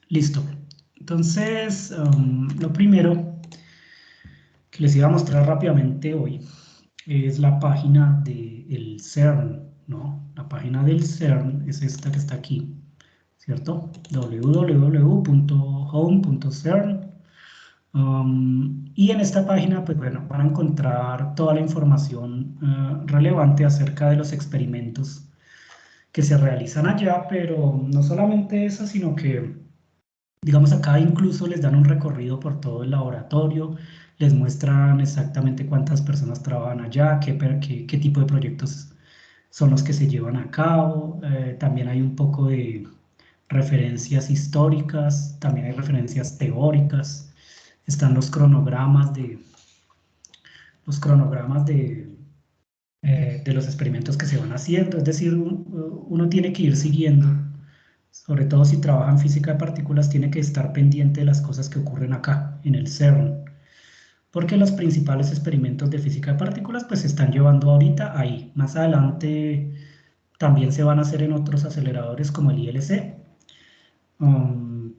Listo. Entonces, lo primero que les iba a mostrar rápidamente hoy es la página del CERN, ¿no? La página del CERN es esta que está aquí, ¿cierto? www.home.cern. Y en esta página, pues bueno, van a encontrar toda la información relevante acerca de los experimentos que se realizan allá, pero no solamente eso, sino que, digamos, acá incluso les dan un recorrido por todo el laboratorio, les muestran exactamente cuántas personas trabajan allá, qué tipo de proyectos son los que se llevan a cabo. También hay un poco de referencias históricas, también hay referencias teóricas, están los cronogramas de los experimentos que se van haciendo, es decir, uno tiene que ir siguiendo, sobre todo si trabaja en física de partículas, tiene que estar pendiente de las cosas que ocurren acá, en el CERN, porque los principales experimentos de física de partículas pues se están llevando ahorita ahí. Más adelante también se van a hacer en otros aceleradores como el ILC,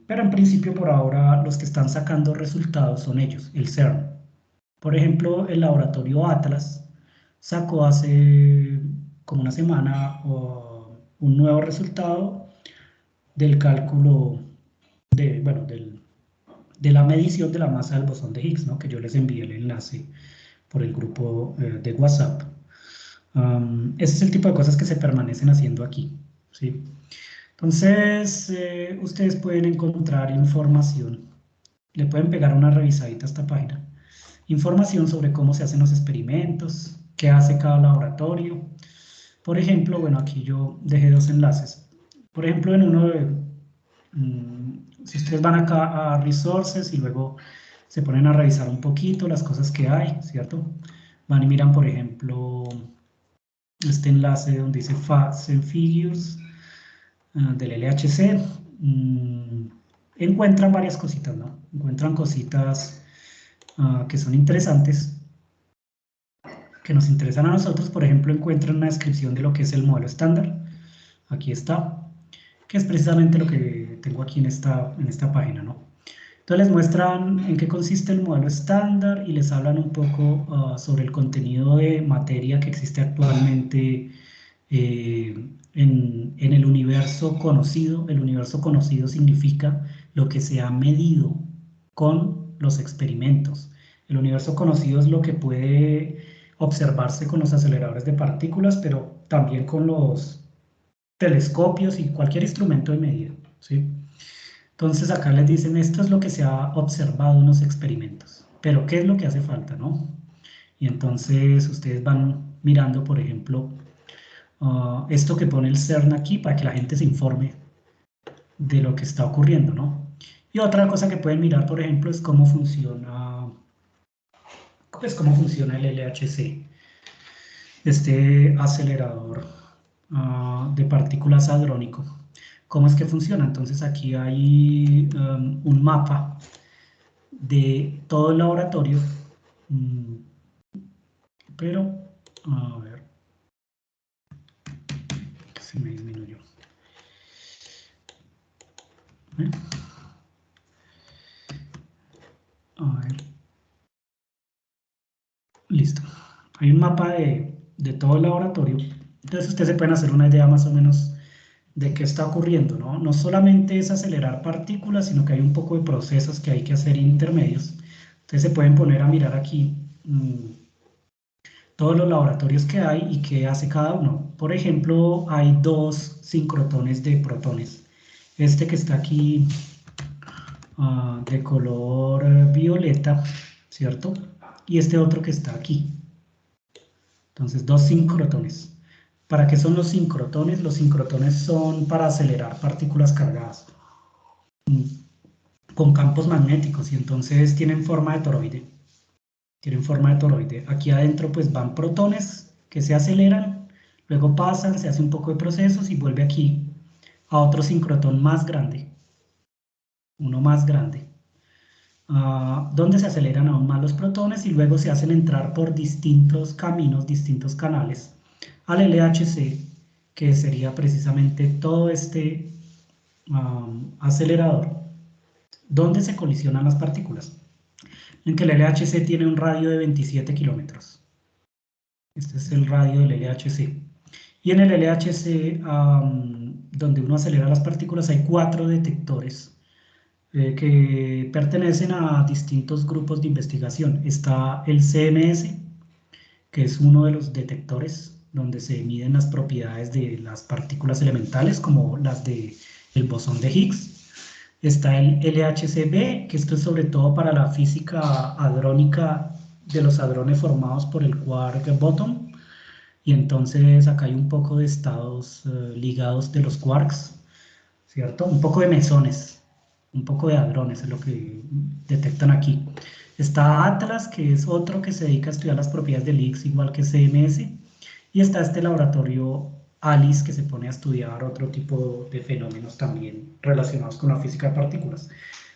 pero en principio por ahora los que están sacando resultados son ellos, el CERN. Por ejemplo, el laboratorio Atlas sacó hace como una semana un nuevo resultado del cálculo bueno, de la medición de la masa del bosón de Higgs, ¿no? Que yo les envié el enlace por el grupo de WhatsApp. Ese es el tipo de cosas que se permanecen haciendo aquí, ¿sí? Entonces, ustedes pueden encontrar información, le pueden pegar una revisadita a esta página, información sobre cómo se hacen los experimentos, qué hace cada laboratorio. Por ejemplo, bueno, aquí yo dejé dos enlaces. Por ejemplo, en uno de, si ustedes van acá a Resources y luego se ponen a revisar un poquito las cosas que hay, ¿cierto? Van y miran, por ejemplo, este enlace donde dice Facts and Figures del LHC. Encuentran varias cositas, ¿no? Encuentran cositas que son interesantes, que nos interesan a nosotros. Por ejemplo, encuentran una descripción de lo que es el modelo estándar. Aquí está, que es precisamente lo que tengo aquí en esta página, ¿no? Entonces les muestran en qué consiste el modelo estándar y les hablan un poco sobre el contenido de materia que existe actualmente en el universo conocido. El universo conocido significa lo que se ha medido con los experimentos. El universo conocido es lo que puede observarse con los aceleradores de partículas, pero también con los telescopios y cualquier instrumento de medida, ¿sí? Entonces acá les dicen, esto es lo que se ha observado en los experimentos, pero ¿qué es lo que hace falta, no? Y entonces ustedes van mirando, por ejemplo, esto que pone el CERN aquí para que la gente se informe de lo que está ocurriendo, ¿no? Y otra cosa que pueden mirar, por ejemplo, es cómo funciona, pues cómo funciona el LHC, este acelerador de partículas hadrónico. ¿Cómo es que funciona? Entonces aquí hay un mapa de todo el laboratorio, pero a ver, se me disminuyó. ¿Eh? A ver, listo. Hay un mapa de todo el laboratorio, entonces ustedes se pueden hacer una idea más o menos de qué está ocurriendo, ¿no? No solamente es acelerar partículas, sino que hay un poco de procesos que hay que hacer intermedios. Entonces se pueden poner a mirar aquí todos los laboratorios que hay y qué hace cada uno. Por ejemplo, hay dos sincrotones de protones. Este que está aquí de color violeta, ¿cierto? Y este otro que está aquí. Entonces, dos sincrotones. ¿Para qué son los sincrotones? Los sincrotones son para acelerar partículas cargadas con campos magnéticos y entonces tienen forma de toroide. Tienen forma de toroide. Aquí adentro pues van protones que se aceleran, luego pasan, se hace un poco de procesos y vuelve aquí a otro sincrotón más grande, uno más grande, donde se aceleran aún más los protones y luego se hacen entrar por distintos caminos, distintos canales al LHC, que sería precisamente todo este acelerador. ¿Dónde se colisionan las partículas? En que el LHC tiene un radio de 27 kilómetros. Este es el radio del LHC. Y en el LHC, donde uno acelera las partículas, hay 4 detectores que pertenecen a distintos grupos de investigación. Está el CMS, que es uno de los detectores donde se miden las propiedades de las partículas elementales, como las del bosón de Higgs. Está el LHCb, que esto es sobre todo para la física hadrónica de los hadrones formados por el quark bottom. Y entonces acá hay un poco de estados ligados de los quarks, ¿cierto? Un poco de mesones, un poco de hadrones es lo que detectan aquí. Está Atlas, que es otro que se dedica a estudiar las propiedades del Higgs, igual que CMS. Y está este laboratorio ALICE, que se pone a estudiar otro tipo de fenómenos también relacionados con la física de partículas.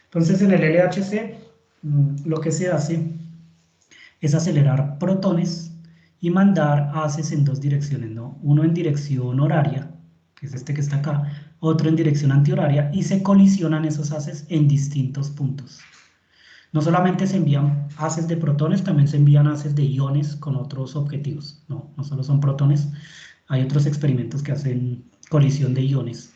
Entonces, en el LHC, lo que se hace es acelerar protones y mandar haces en 2 direcciones, ¿no? Uno en dirección horaria, que es este que está acá, otro en dirección antihoraria, y se colisionan esos haces en distintos puntos. No solamente se envían haces de protones, también se envían haces de iones con otros objetivos. No, no solo son protones, hay otros experimentos que hacen colisión de iones.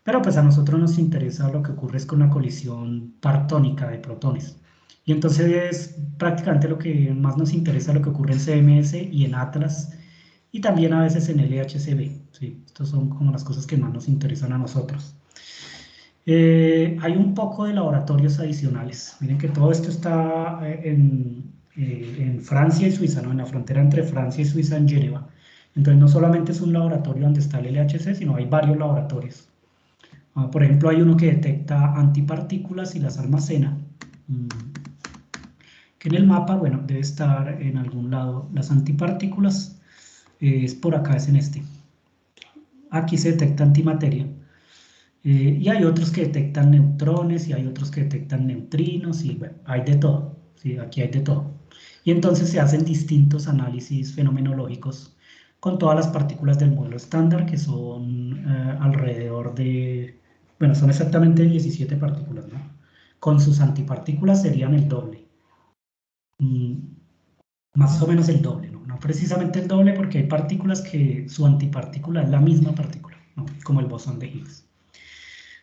Pero pues a nosotros nos interesa lo que ocurre es con la colisión partónica de protones. Y entonces prácticamente lo que más nos interesa es lo que ocurre en CMS y en Atlas y también a veces en LHCb. ¿Sí? Estas son como las cosas que más nos interesan a nosotros. Hay un poco de laboratorios adicionales. Miren que todo esto está en Francia y Suiza, ¿no? En la frontera entre Francia y Suiza, en Geneva. Entonces no solamente es un laboratorio donde está el LHC, sino hay varios laboratorios. Por ejemplo, hay uno que detecta antipartículas y las almacena. Que en el mapa, bueno, debe estar en algún lado. Las antipartículas es por acá, es en este. Aquí se detecta antimateria. Y hay otros que detectan neutrones y hay otros que detectan neutrinos y bueno, hay de todo. ¿Sí? Aquí hay de todo. Y entonces se hacen distintos análisis fenomenológicos con todas las partículas del modelo estándar, que son alrededor de, bueno, son exactamente 17 partículas, ¿no? Con sus antipartículas serían el doble. Más o menos el doble, ¿no? No precisamente el doble porque hay partículas que su antipartícula es la misma partícula, ¿no? Como el bosón de Higgs.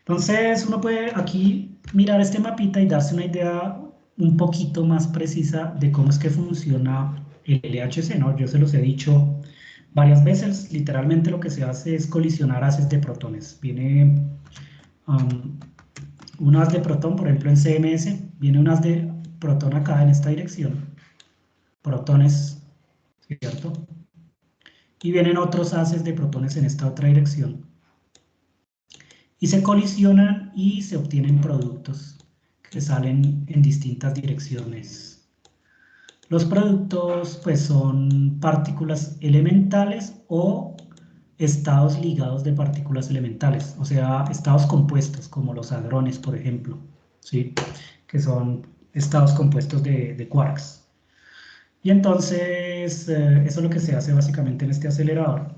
Entonces uno puede aquí mirar este mapita y darse una idea un poquito más precisa de cómo es que funciona el LHC, ¿no? Yo se los he dicho varias veces, literalmente lo que se hace es colisionar haces de protones. Viene un haz de protón, por ejemplo en CMS, viene un haz de protón acá en esta dirección, protones, ¿cierto? Y vienen otros haces de protones en esta otra dirección. Y se colisionan y se obtienen productos que salen en distintas direcciones. Los productos pues son partículas elementales o estados ligados de partículas elementales, o sea, estados compuestos como los hadrones, por ejemplo, ¿sí? Que son estados compuestos de quarks. Y entonces eso es lo que se hace básicamente en este acelerador.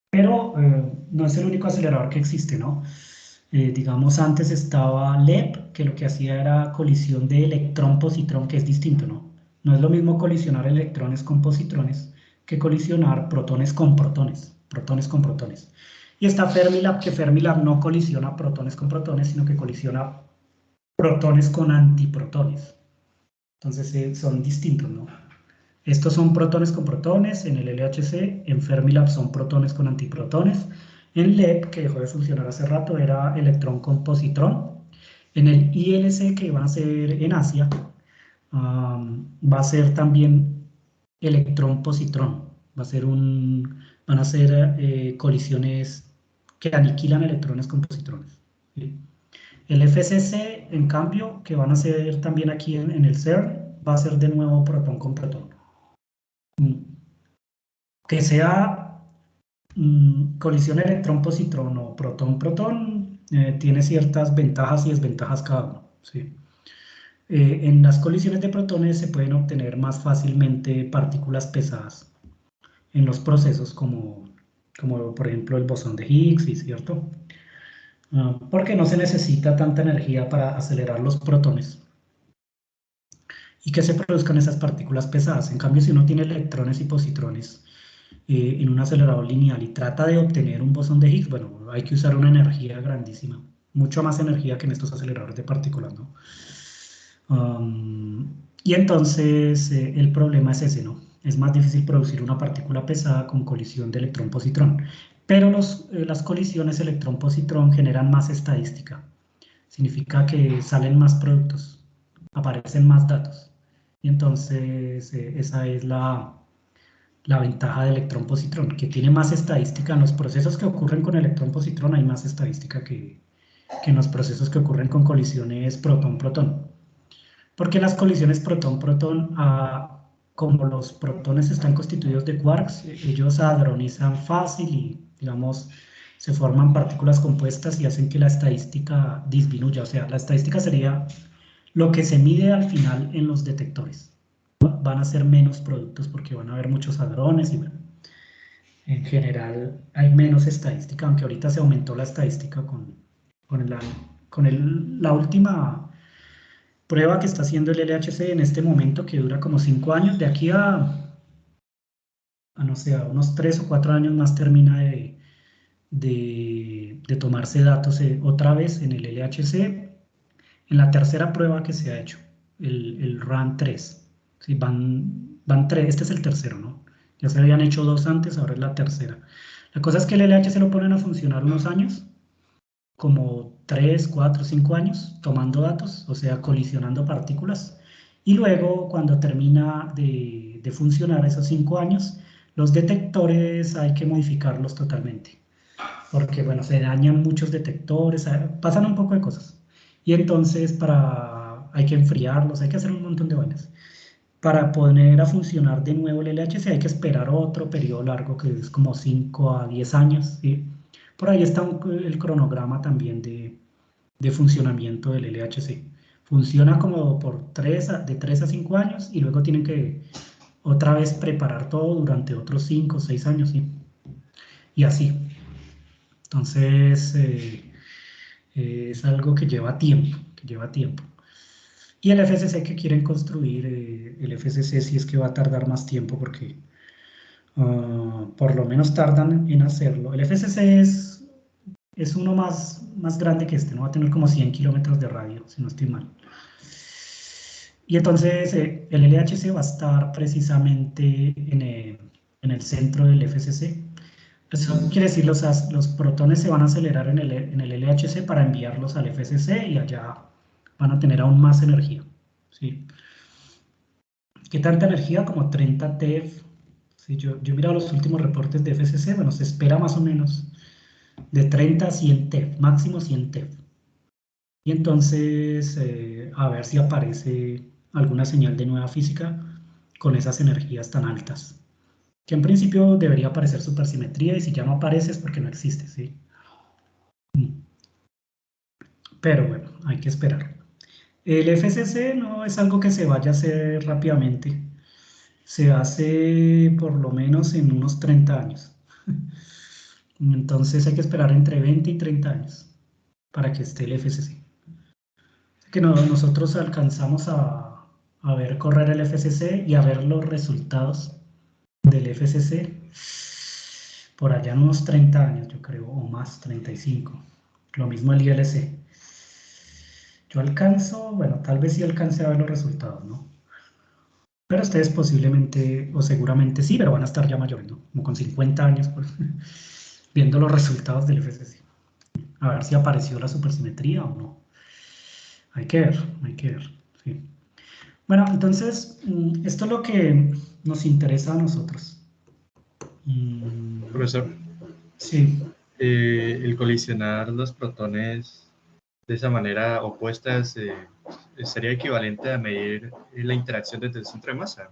Pero no es el único acelerador que existe, ¿no? Digamos, antes estaba LEP, que lo que hacía era colisión de electrón-positrón, que es distinto, ¿no? No es lo mismo colisionar electrones con positrones que colisionar protones con protones, protones con protones. Y está Fermilab, que Fermilab no colisiona protones con protones, sino que colisiona protones con antiprotones. Entonces son distintos, ¿no? Estos son protones con protones, en el LHC, en Fermilab son protones con antiprotones, en LEP, que dejó de funcionar hace rato, era electrón con positrón, en el ILC, que van a ser en Asia, va a ser también electrón-positrón, van a ser colisiones que aniquilan electrones con positrones. ¿Sí? El FCC, en cambio, que van a ser también aquí en el CERN, va a ser de nuevo protón con protón. Que sea colisión electrón-positrón o protón-protón, tiene ciertas ventajas y desventajas cada uno. ¿Sí? En las colisiones de protones se pueden obtener más fácilmente partículas pesadas en los procesos como por ejemplo el bosón de Higgs, ¿cierto? porque no se necesita tanta energía para acelerar los protones y que se produzcan esas partículas pesadas. En cambio, si uno tiene electrones y positrones en un acelerador lineal y trata de obtener un bosón de Higgs, bueno, hay que usar una energía grandísima, mucho más energía que en estos aceleradores de partículas, ¿no? Y entonces el problema es ese, ¿no? Es más difícil producir una partícula pesada con colisión de electrón-positrón. Pero las colisiones electrón-positrón generan más estadística. Significa que salen más productos, aparecen más datos. Y entonces esa es la ventaja de electrón-positrón, que tiene más estadística en los procesos que ocurren con electrón-positrón, hay más estadística que en los procesos que ocurren con colisiones protón-protón. Porque las colisiones protón-protón, como los protones están constituidos de quarks, ellos hadronizan fácil y, digamos, se forman partículas compuestas y hacen que la estadística disminuya. O sea, la estadística sería lo que se mide al final en los detectores. Van a ser menos productos porque van a haber muchos hadrones y, bueno, en general hay menos estadística, aunque ahorita se aumentó la estadística con, la, la última prueba que está haciendo el LHC en este momento, que dura como 5 años. De aquí a no sé, a unos 3 o 4 años más termina de tomarse datos otra vez en el LHC, en la tercera prueba que se ha hecho, el RAN 3. Sí, van 3, este es el tercero, ¿no? Ya se habían hecho 2 antes, ahora es la tercera. La cosa es que el LHC lo ponen a funcionar unos años, como 3, 4, 5 años tomando datos, o sea, colisionando partículas. Y luego, cuando termina de funcionar esos 5 años, los detectores hay que modificarlos totalmente, porque, bueno, se dañan muchos detectores, pasan un poco de cosas. Y entonces hay que enfriarlos, hay que hacer un montón de vainas. Para poner a funcionar de nuevo el LHC hay que esperar otro periodo largo, que es como 5 a 10 años, ¿sí? Por ahí está el cronograma también de funcionamiento del LHC. Funciona como de 3 a 5 años y luego tienen que otra vez preparar todo durante otros 5 o 6 años, ¿sí? Y así. Entonces, es algo que lleva tiempo, que lleva tiempo. Y el FCC que quieren construir, el FCC sí es que va a tardar más tiempo porque por lo menos tardan en hacerlo. El FCC es uno más grande que este, ¿no? Va a tener como 100 kilómetros de radio, si no estoy mal. Y entonces el LHC va a estar precisamente en el centro del FCC. Eso quiere decir, los protones se van a acelerar en el LHC para enviarlos al FCC y allá van a tener aún más energía, ¿sí? ¿Qué tanta energía? Como 30 TeV. Sí, yo he mirado los últimos reportes de FCC, bueno, se espera más o menos de 30 a 100 TeV, máximo 100 TeV. Y entonces, a ver si aparece alguna señal de nueva física con esas energías tan altas. Que en principio debería aparecer supersimetría y si ya no aparece es porque no existe, ¿sí? Pero bueno, hay que esperar. El FCC no es algo que se vaya a hacer rápidamente. Se hace por lo menos en unos 30 años. Entonces hay que esperar entre 20 y 30 años para que esté el FCC. Que nosotros alcanzamos a ver correr el FCC y a ver los resultados del FCC por allá en unos 30 años, yo creo, o más, 35. Lo mismo el ILC. Yo alcanzo, bueno, tal vez sí alcance a ver los resultados, ¿no? Pero ustedes posiblemente o seguramente sí, pero van a estar ya mayores, ¿no? Como con 50 años, pues, viendo los resultados del FCC. A ver si apareció la supersimetría o no. Hay que ver, hay que ver. Sí. Bueno, entonces, esto es lo que nos interesa a nosotros. Profesor, Sí. el colisionar los protones de esa manera opuesta sería equivalente a medir la interacción desde el centro de masa.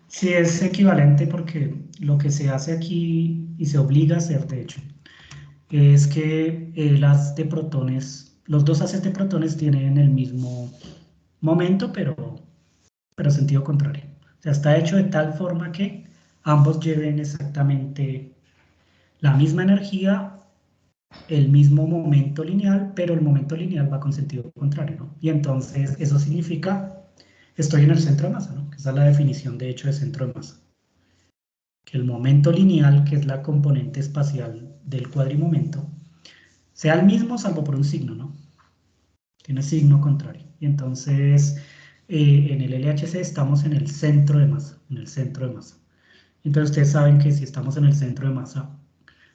Sí, es equivalente porque lo que se hace aquí y se obliga a hacer, de hecho, es que el haz de protones, los dos haces de protones tienen el mismo momento, pero sentido contrario. O sea, está hecho de tal forma que ambos lleven exactamente la misma energía el mismo momento lineal, pero el momento lineal va con sentido contrario, ¿no? Y entonces eso significa, estoy en el centro de masa, ¿no? Esa es la definición de hecho de centro de masa. Que el momento lineal, que es la componente espacial del cuadrimomento, sea el mismo salvo por un signo, ¿no? Tiene signo contrario. Y entonces en el LHC estamos en el centro de masa, en el centro de masa. Entonces ustedes saben que si estamos en el centro de masa,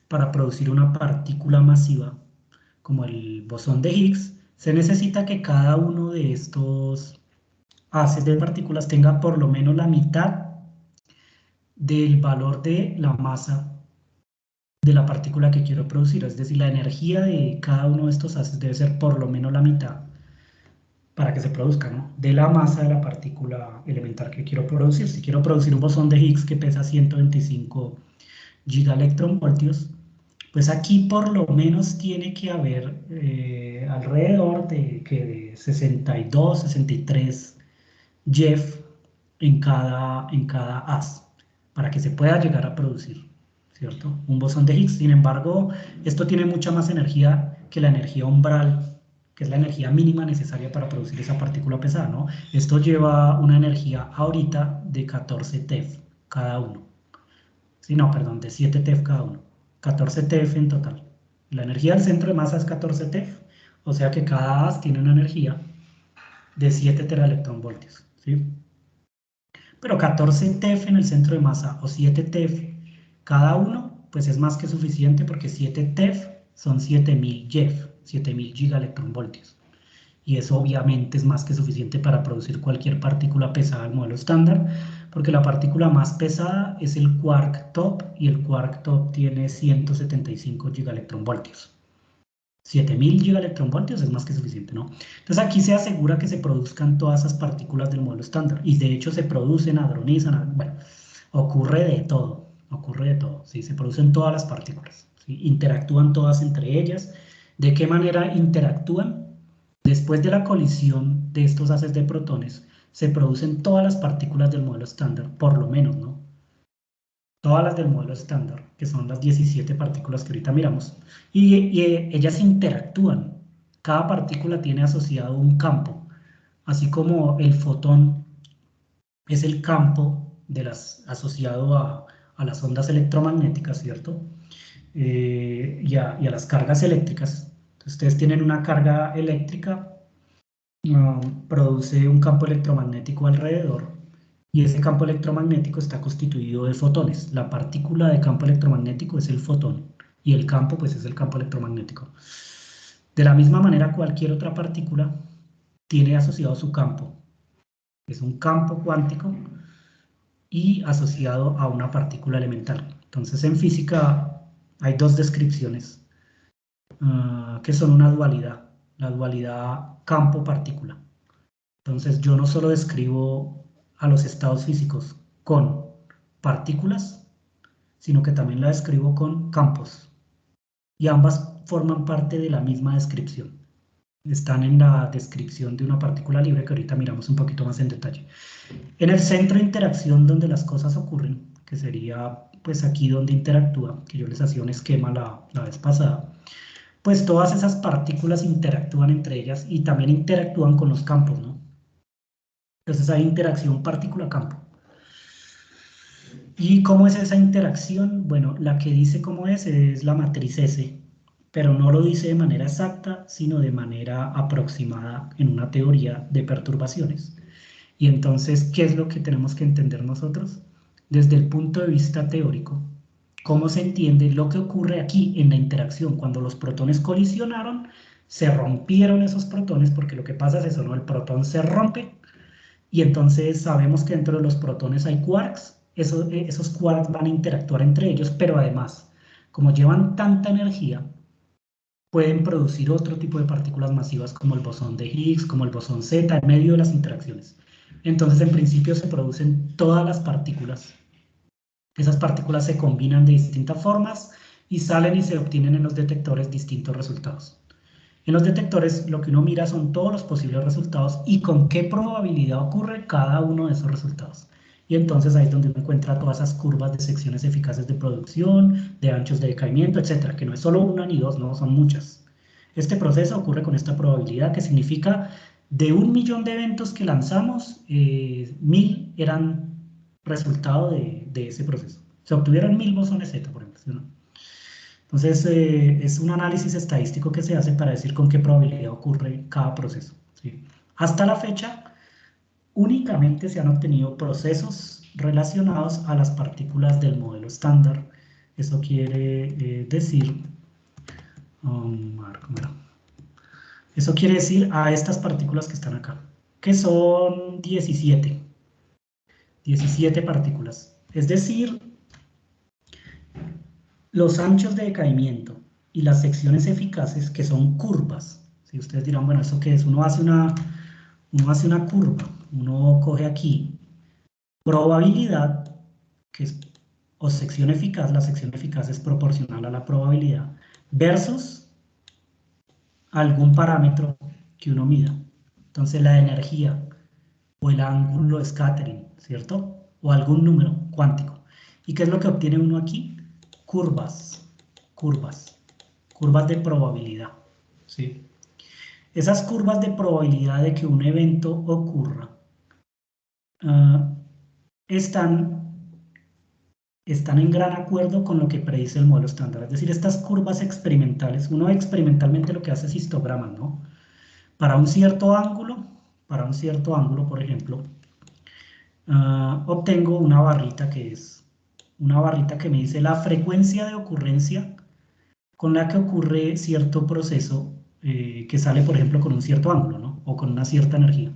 para producir una partícula masiva, como el bosón de Higgs, se necesita que cada uno de estos haces de partículas tenga por lo menos la mitad del valor de la masa de la partícula que quiero producir. Es decir, la energía de cada uno de estos haces debe ser por lo menos la mitad para que se produzca, ¿no? De la masa de la partícula elemental que quiero producir. Si quiero producir un bosón de Higgs que pesa 125 gigaelectronvoltios, pues aquí por lo menos tiene que haber alrededor de 62, 63 JeV en cada haz para que se pueda llegar a producir, ¿cierto? Un bosón de Higgs. Sin embargo, esto tiene mucha más energía que la energía umbral, que es la energía mínima necesaria para producir esa partícula pesada, ¿no? Esto lleva una energía ahorita de 14 TeV cada uno. Sí, no, perdón, de 7 TeV cada uno. 14 TeV en total. La energía del centro de masa es 14 TeV, o sea que cada haz tiene una energía de 7 teraelectronvoltios, ¿sí? Pero 14 TeV en el centro de masa o 7 TeV cada uno, pues es más que suficiente porque 7 TeV son 7000 JeV, 7000 gigaelectronvoltios. Y eso obviamente es más que suficiente para producir cualquier partícula pesada del modelo estándar, porque la partícula más pesada es el quark top, y el quark top tiene 175 gigaelectronvoltios. 7000 gigaelectronvoltios es más que suficiente, ¿no? Entonces aquí se asegura que se produzcan todas esas partículas del modelo estándar, y de hecho se producen, hadronizan, bueno, ocurre de todo, ¿sí? Se producen todas las partículas, ¿sí? Interactúan todas entre ellas. ¿De qué manera interactúan? Después de la colisión de estos haces de protones, se producen todas las partículas del modelo estándar, por lo menos, ¿no? Todas las del modelo estándar, que son las 17 partículas que ahorita miramos, y ellas interactúan. Cada partícula tiene asociado un campo, así como el fotón es el campo asociado a las ondas electromagnéticas, ¿cierto? Y a las cargas eléctricas. Entonces, ustedes tienen una carga eléctrica, produce un campo electromagnético alrededor, y ese campo electromagnético está constituido de fotones. La partícula de campo electromagnético es el fotón, y el campo pues es el campo electromagnético. De la misma manera, cualquier otra partícula tiene asociado su campo. Es un campo cuántico y asociado a una partícula elemental. Entonces en física hay dos descripciones que son una dualidad, la dualidad campo-partícula. Entonces yo no solo describo a los estados físicos con partículas, sino que también la describo con campos, y ambas forman parte de la misma descripción. Están en la descripción de una partícula libre, que ahorita miramos un poquito más en detalle. En el centro de interacción donde las cosas ocurren, que sería pues aquí donde interactúa, que yo les hacía un esquema la vez pasada, pues todas esas partículas interactúan entre ellas y también interactúan con los campos, ¿no? Entonces hay interacción partícula-campo. ¿Y cómo es esa interacción? Bueno, la que dice cómo es la matriz S, pero no lo dice de manera exacta, sino de manera aproximada en una teoría de perturbaciones. Y entonces, ¿qué es lo que tenemos que entender nosotros? Desde el punto de vista teórico, ¿cómo se entiende lo que ocurre aquí en la interacción? Cuando los protones colisionaron, se rompieron esos protones, porque lo que pasa es eso, ¿no? El protón se rompe, y entonces sabemos que dentro de los protones hay quarks. Esos quarks van a interactuar entre ellos, pero además, como llevan tanta energía, pueden producir otro tipo de partículas masivas como el bosón de Higgs, como el bosón Z, en medio de las interacciones. Entonces, en principio, se producen todas las partículas. Esas partículas se combinan de distintas formas y salen y se obtienen en los detectores distintos resultados. En los detectores lo que uno mira son todos los posibles resultados y con qué probabilidad ocurre cada uno de esos resultados. Y entonces ahí es donde uno encuentra todas esas curvas de secciones eficaces de producción, de anchos de decaimiento, etcétera, que no es solo una ni dos, no, son muchas. Este proceso ocurre con esta probabilidad, que significa de 1.000.000 de eventos que lanzamos, 1.000 eran resultado de ese proceso. Se obtuvieron 1.000 bosones Z, por ejemplo, ¿sí, no? Entonces, es un análisis estadístico que se hace para decir con qué probabilidad ocurre cada proceso, ¿sí? Hasta la fecha, únicamente se han obtenido procesos relacionados a las partículas del modelo estándar. Eso quiere decir, eso quiere decir a estas partículas que están acá, que son 17 partículas. Es decir, los anchos de decaimiento y las secciones eficaces, que son curvas. Si ustedes dirán, bueno, ¿eso qué es? Uno hace una curva, uno coge aquí probabilidad, que es, o sección eficaz, la sección eficaz es proporcional a la probabilidad, versus algún parámetro que uno mida. Entonces la energía o el ángulo de scattering, ¿cierto? O algún número cuántico. ¿Y qué es lo que obtiene uno aquí? Curvas, curvas, curvas de probabilidad, ¿sí? Esas curvas de probabilidad de que un evento ocurra están en gran acuerdo con lo que predice el modelo estándar. Es decir, estas curvas experimentales, uno experimentalmente lo que hace es histogramas, ¿no? Para un cierto ángulo, por ejemplo, obtengo una barrita que me dice la frecuencia de ocurrencia con la que ocurre cierto proceso que sale, por ejemplo, con un cierto ángulo, ¿no? O con una cierta energía.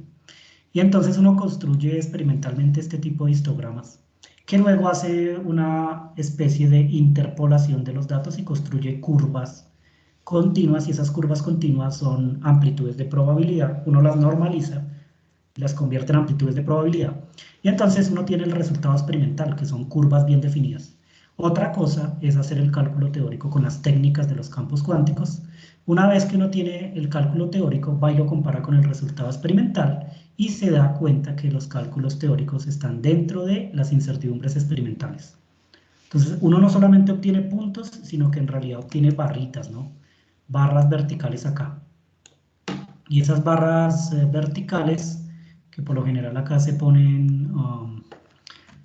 Y entonces uno construye experimentalmente este tipo de histogramas, que luego hace una especie de interpolación de los datos y construye curvas continuas, y esas curvas continuas son amplitudes de probabilidad. Uno las normaliza, las convierte en amplitudes de probabilidad, y entonces uno tiene el resultado experimental, que son curvas bien definidas. Otra cosa es hacer el cálculo teórico con las técnicas de los campos cuánticos. Una vez que uno tiene el cálculo teórico, va y lo compara con el resultado experimental y se da cuenta que los cálculos teóricos están dentro de las incertidumbres experimentales. Entonces, uno no solamente obtiene puntos, sino que en realidad obtiene barritas, ¿no? Barras verticales acá. Y esas barras verticales, que por lo general acá se ponen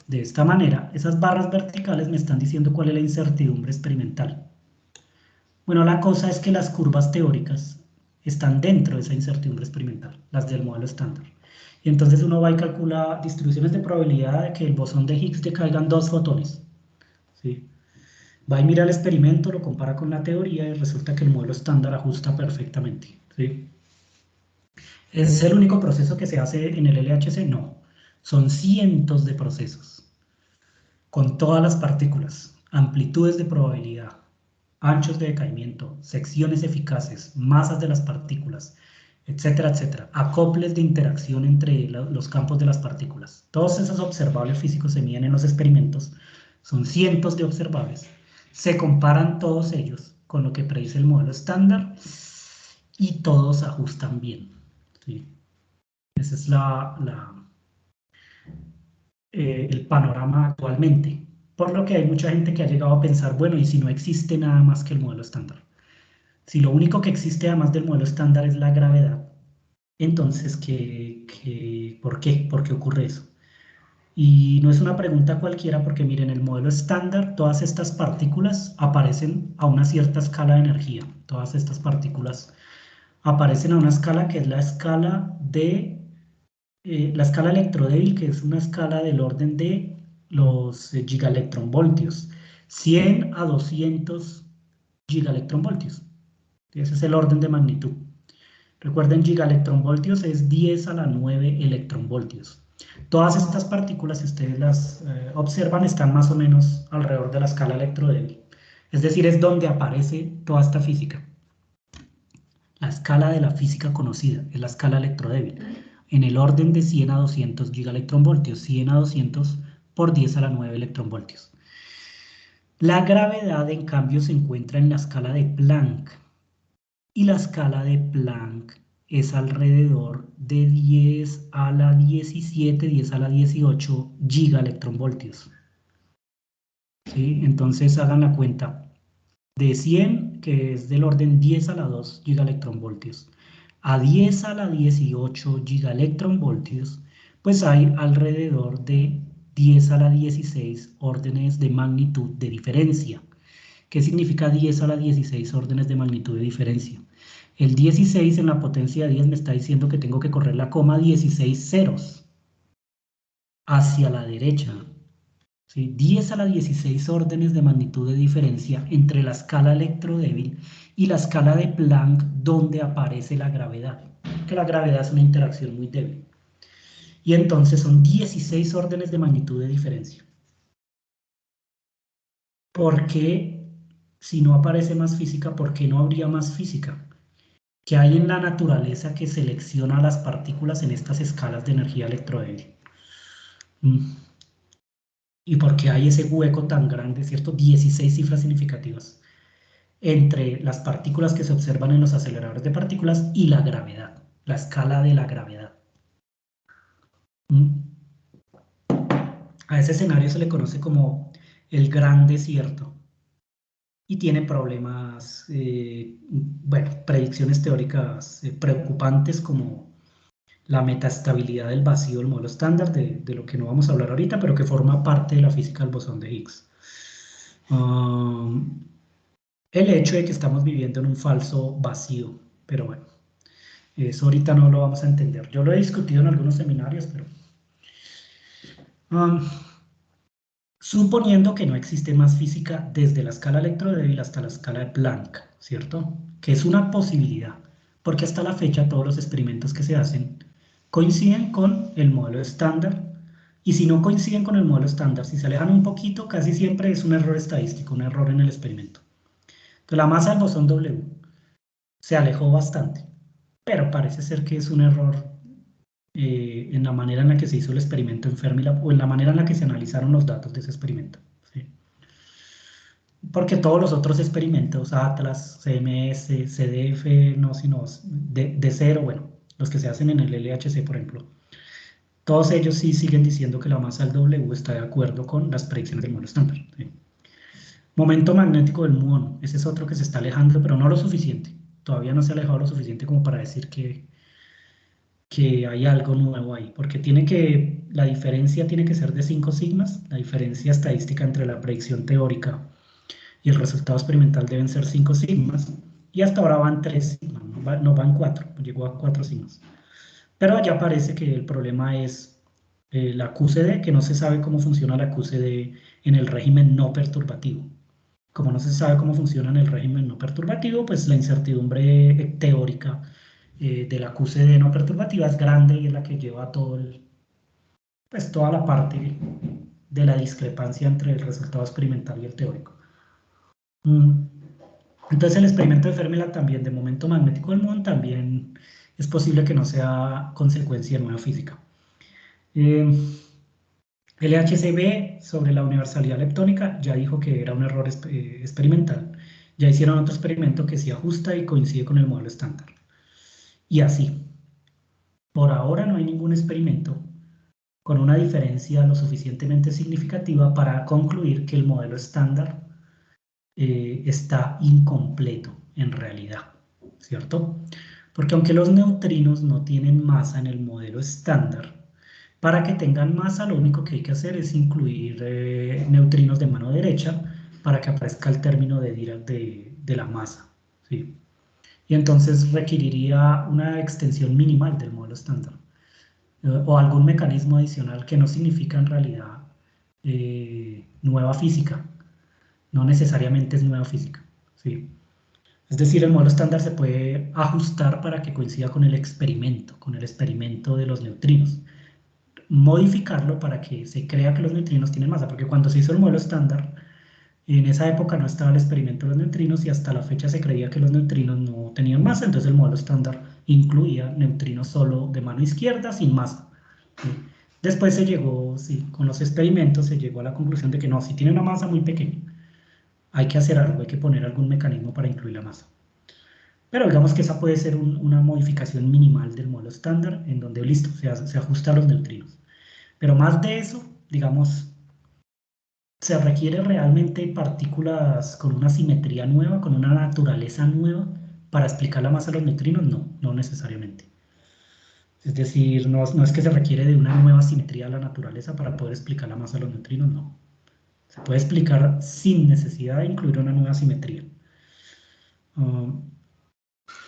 de esta manera, esas barras verticales me están diciendo cuál es la incertidumbre experimental. Bueno, la cosa es que las curvas teóricas están dentro de esa incertidumbre experimental, las del modelo estándar. Y entonces uno va y calcula distribuciones de probabilidad de que el bosón de Higgs decaigan 2 fotones, ¿sí? Va y mira el experimento, lo compara con la teoría y resulta que el modelo estándar ajusta perfectamente, ¿sí? ¿Es el único proceso que se hace en el LHC? No. Son cientos de procesos con todas las partículas, amplitudes de probabilidad, anchos de decaimiento, secciones eficaces, masas de las partículas, etcétera, etcétera, acoples de interacción entre los campos de las partículas. Todos esos observables físicos se miden en los experimentos, son cientos de observables, se comparan todos ellos con lo que predice el modelo estándar y todos ajustan bien, ¿sí? Ese es el panorama actualmente. Por lo que hay mucha gente que ha llegado a pensar, bueno, ¿y si no existe nada más que el modelo estándar? Si lo único que existe además del modelo estándar es la gravedad, entonces, ¿por qué? ¿Por qué ocurre eso? Y no es una pregunta cualquiera porque miren, el modelo estándar, todas estas partículas aparecen a una cierta escala de energía. Todas estas partículas aparecen a una escala que es la escala la escala electrodébil, que es una escala del orden de los gigaelectronvoltios, 100 a 200 gigaelectronvoltios. Ese es el orden de magnitud. Recuerden, gigaelectronvoltios es 10 a la 9 electronvoltios. Todas estas partículas, si ustedes las observan, están más o menos alrededor de la escala electrodébil. Es decir, es donde aparece toda esta física. La escala de la física conocida es la escala electrodébil, en el orden de 100 a 200 gigaelectronvoltios, 100 a 200 por 10 a la 9 electronvoltios. La gravedad, en cambio, se encuentra en la escala de Planck, y la escala de Planck es alrededor de 10 a la 17, 10 a la 18 gigaelectronvoltios. ¿Sí? Entonces hagan la cuenta de 100, que es del orden 10 a la 2 gigaelectronvoltios, a 10 a la 18 gigaelectronvoltios, pues hay alrededor de 10 a la 16 órdenes de magnitud de diferencia. ¿Qué significa 10 a la 16 órdenes de magnitud de diferencia? El 16 en la potencia de 10 me está diciendo que tengo que correr la coma 16 ceros hacia la derecha. ¿Sí? 10 a la 16 órdenes de magnitud de diferencia entre la escala electrodébil y la escala de Planck donde aparece la gravedad, que la gravedad es una interacción muy débil. Y entonces son 16 órdenes de magnitud de diferencia. ¿Por qué, si no aparece más física, por qué no habría más física? ¿Qué hay en la naturaleza que selecciona las partículas en estas escalas de energía electrodébil? ¿Y por qué hay ese hueco tan grande, cierto? 16 cifras significativas entre las partículas que se observan en los aceleradores de partículas y la gravedad, la escala de la gravedad. A ese escenario se le conoce como el gran desierto y tiene problemas, bueno, predicciones teóricas preocupantes como la metaestabilidad del vacío del modelo estándar, de lo que no vamos a hablar ahorita, pero que forma parte de la física del bosón de Higgs. El hecho de que estamos viviendo en un falso vacío, pero bueno, eso ahorita no lo vamos a entender. Yo lo he discutido en algunos seminarios, pero suponiendo que no existe más física desde la escala electrodébil hasta la escala de Planck, ¿cierto? Que es una posibilidad, porque hasta la fecha todos los experimentos que se hacen coinciden con el modelo estándar, y si no coinciden con el modelo estándar, si se alejan un poquito, casi siempre es un error estadístico, un error en el experimento. Entonces la masa del bosón W se alejó bastante, pero parece ser que es un error en la manera en la que se hizo el experimento en Fermilab o en la manera en la que se analizaron los datos de ese experimento. ¿Sí? Porque todos los otros experimentos, Atlas, CMS, CDF, no, sino de cero, bueno, los que se hacen en el LHC, por ejemplo, todos ellos sí siguen diciendo que la masa del W está de acuerdo con las predicciones del modelo estándar. ¿Sí? Momento magnético del muón, ese es otro que se está alejando, pero no lo suficiente. Todavía no se ha alejado lo suficiente como para decir que hay algo nuevo ahí, porque la diferencia tiene que ser de 5 sigmas, la diferencia estadística entre la predicción teórica y el resultado experimental deben ser 5 sigmas, y hasta ahora van 3 sigmas, no van 4, llegó a 4 sigmas. Pero ya parece que el problema es la QCD, que no se sabe cómo funciona la QCD en el régimen no perturbativo. Como no se sabe cómo funciona en el régimen no perturbativo, pues la incertidumbre teórica de la QCD no perturbativa es grande y es la que lleva pues toda la parte de la discrepancia entre el resultado experimental y el teórico. Entonces el experimento de Fermilab también, de momento magnético del muón, también es posible que no sea consecuencia de nueva física. LHCb sobre la universalidad leptónica ya dijo que era un error experimental. Ya hicieron otro experimento que sí ajusta y coincide con el modelo estándar. Y así, por ahora no hay ningún experimento con una diferencia lo suficientemente significativa para concluir que el modelo estándar está incompleto en realidad, ¿cierto? Porque aunque los neutrinos no tienen masa en el modelo estándar, para que tengan masa lo único que hay que hacer es incluir neutrinos de mano derecha para que aparezca el término de Dirac de la masa, ¿sí? Y entonces requeriría una extensión minimal del modelo estándar o algún mecanismo adicional que no significa en realidad nueva física, no necesariamente es nueva física, ¿sí? Es decir, el modelo estándar se puede ajustar para que coincida con el experimento de los neutrinos, modificarlo para que se crea que los neutrinos tienen masa, porque cuando se hizo el modelo estándar, en esa época no estaba el experimento de los neutrinos y hasta la fecha se creía que los neutrinos no tenían masa, entonces el modelo estándar incluía neutrinos solo de mano izquierda sin masa. ¿Sí? Después se llegó, sí, con los experimentos se llegó a la conclusión de que no, si tiene una masa muy pequeña, hay que hacer algo, hay que poner algún mecanismo para incluir la masa. Pero digamos que esa puede ser una modificación minimal del modelo estándar, en donde, listo, se ajusta a los neutrinos. Pero más de eso, digamos, ¿se requiere realmente partículas con una simetría nueva, con una naturaleza nueva, para explicar la masa de los neutrinos? No, no necesariamente. Es decir, no es que se requiere de una nueva simetría de la naturaleza para poder explicar la masa de los neutrinos, no. Se puede explicar sin necesidad de incluir una nueva simetría.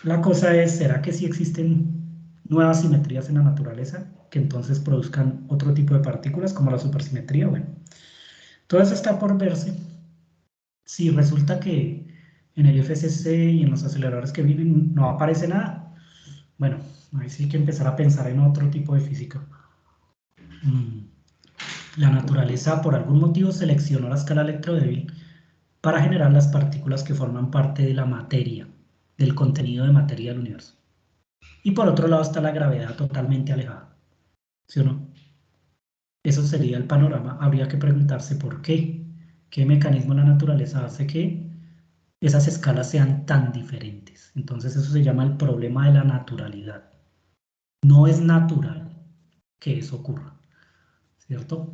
La cosa es, ¿será que sí existen nuevas simetrías en la naturaleza que entonces produzcan otro tipo de partículas como la supersimetría? Bueno, todo eso está por verse. Si resulta que en el FCC y en los aceleradores que vienen no aparece nada, bueno, ahí sí hay que empezar a pensar en otro tipo de física. La naturaleza por algún motivo seleccionó la escala electrodébil para generar las partículas que forman parte de la materia, del contenido de materia del universo. Y por otro lado está la gravedad totalmente alejada, ¿sí o no? Eso sería el panorama. Habría que preguntarse por qué. ¿Qué mecanismo en la naturaleza hace que esas escalas sean tan diferentes? Entonces eso se llama el problema de la naturalidad. No es natural que eso ocurra, ¿cierto?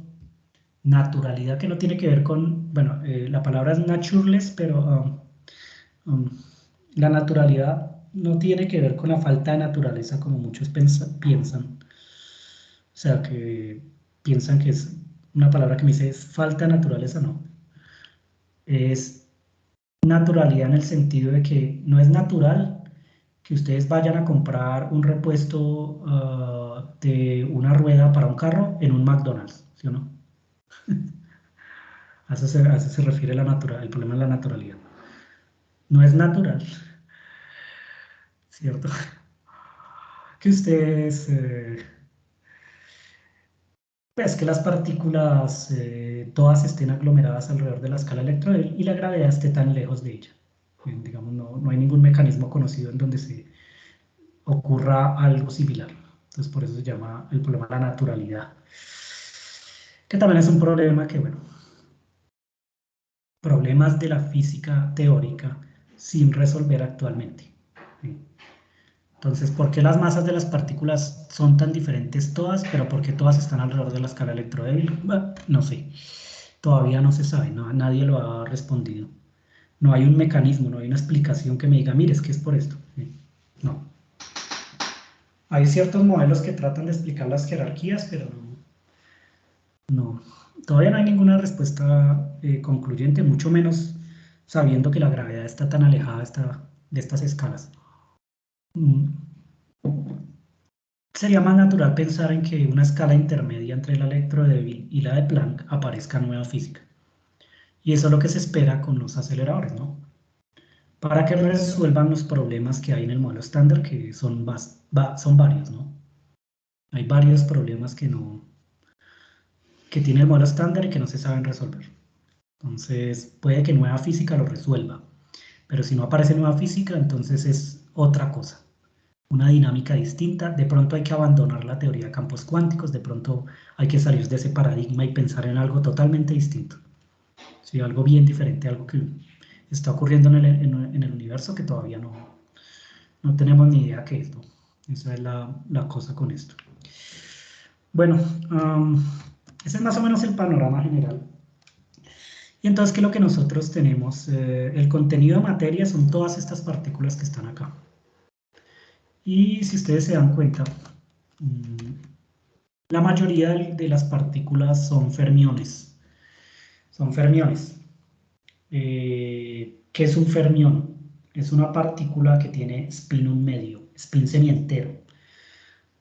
Naturalidad que no tiene que ver con, bueno, la palabra es natureless, pero la naturalidad no tiene que ver con la falta de naturaleza como muchos piensan. O sea, que piensan que es una palabra que me dice es falta de naturaleza, no. Es naturalidad en el sentido de que no es natural que ustedes vayan a comprar un repuesto de una rueda para un carro en un McDonald's, ¿sí o no? A eso se refiere el problema de la naturalidad. No es natural, ¿cierto? Que ustedes, pues que las partículas todas estén aglomeradas alrededor de la escala electrodébil y la gravedad esté tan lejos de ella. Digamos, no hay ningún mecanismo conocido en donde se ocurra algo similar. Entonces, por eso se llama el problema de la naturalidad. Que también es un problema que, bueno, problemas de la física teórica sin resolver actualmente. ¿Sí? Entonces, ¿por qué las masas de las partículas son tan diferentes todas, pero por qué todas están alrededor de la escala electrodébil? Bueno, no sé, todavía no se sabe, no, nadie lo ha respondido. No hay un mecanismo, no hay una explicación que me diga, mire, es que es por esto. No. Hay ciertos modelos que tratan de explicar las jerarquías, pero no. Todavía no hay ninguna respuesta concluyente, mucho menos sabiendo que la gravedad está tan alejada de estas escalas. Sería más natural pensar en que una escala intermedia entre la electrodébil y la de Planck aparezca nueva física. Y eso es lo que se espera con los aceleradores, ¿no? Para que resuelvan los problemas que hay en el modelo estándar, que son varios, ¿no? Hay varios problemas que tiene el modelo estándar y que no se saben resolver. Entonces, puede que nueva física lo resuelva, pero si no aparece nueva física, entonces es otra cosa, una dinámica distinta. De pronto hay que abandonar la teoría de campos cuánticos, de pronto hay que salir de ese paradigma y pensar en algo totalmente distinto. Sí, algo bien diferente, algo que está ocurriendo en el universo que todavía no tenemos ni idea qué es, ¿no? Esa es la cosa con esto. Bueno, ese es más o menos el panorama general. Y entonces, ¿qué es lo que nosotros tenemos? El contenido de materia son todas estas partículas que están acá. Y si ustedes se dan cuenta, la mayoría de las partículas son fermiones. Son fermiones. ¿Qué es un fermión? Es una partícula que tiene spin un medio, spin semientero.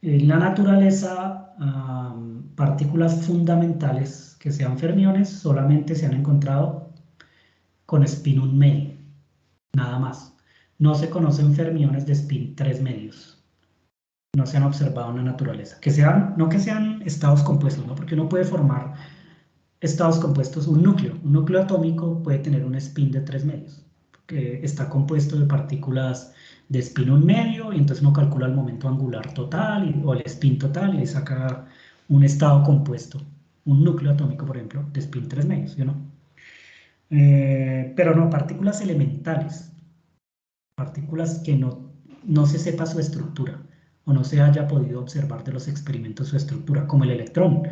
En la naturaleza, partículas fundamentales que sean fermiones solamente se han encontrado con spin un medio, nada más. No se conocen fermiones de spin 3 medios. No se han observado en la naturaleza. No que sean estados compuestos, ¿no? Porque uno puede formar estados compuestos, un núcleo atómico puede tener un spin de 3 medios, que está compuesto de partículas de spin un medio, y entonces uno calcula el momento angular total o el spin total y saca un estado compuesto, un núcleo atómico, por ejemplo, de spin 3 medios, ¿sí o no? Pero no, partículas elementales, partículas que no se sepa su estructura o no se haya podido observar de los experimentos su estructura, como el electrón.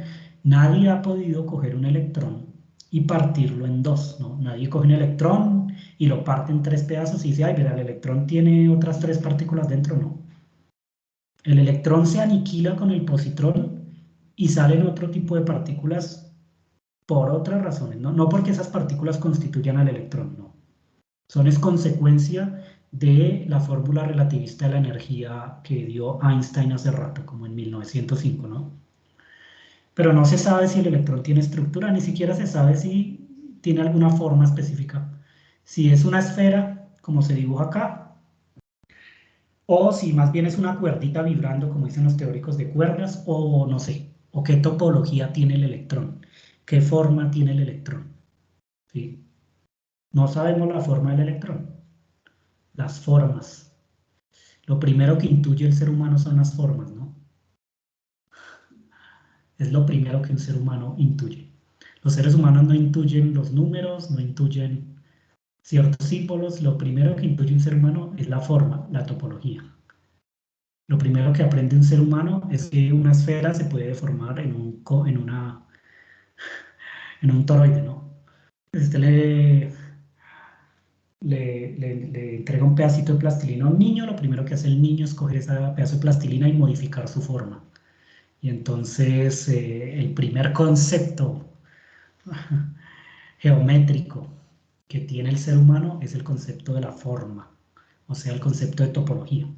Nadie ha podido coger un electrón y partirlo en dos, ¿no? Nadie coge un electrón y lo parte en tres pedazos y dice, ay, mira, el electrón tiene otras tres partículas dentro, no. El electrón se aniquila con el positrón y salen otro tipo de partículas por otras razones, ¿no? No porque esas partículas constituyan al electrón, no. Es consecuencia de la fórmula relativista de la energía que dio Einstein hace rato, como en 1905, ¿no? Pero no se sabe si el electrón tiene estructura, ni siquiera se sabe si tiene alguna forma específica. Si es una esfera, como se dibuja acá, o si más bien es una cuerdita vibrando, como dicen los teóricos de cuerdas, o no sé, o qué topología tiene el electrón, qué forma tiene el electrón, ¿sí? No sabemos la forma del electrón, las formas. Lo primero que intuye el ser humano son las formas, ¿no? Es lo primero que un ser humano intuye. Los seres humanos no intuyen los números, no intuyen ciertos símbolos. Lo primero que intuye un ser humano es la forma, la topología. Lo primero que aprende un ser humano es que una esfera se puede deformar en un toroide, ¿no? Usted le entrega un pedacito de plastilina a un niño, lo primero que hace el niño es coger ese pedazo de plastilina y modificar su forma. Y entonces el primer concepto geométrico que tiene el ser humano es el concepto de la forma, o sea, el concepto de topología.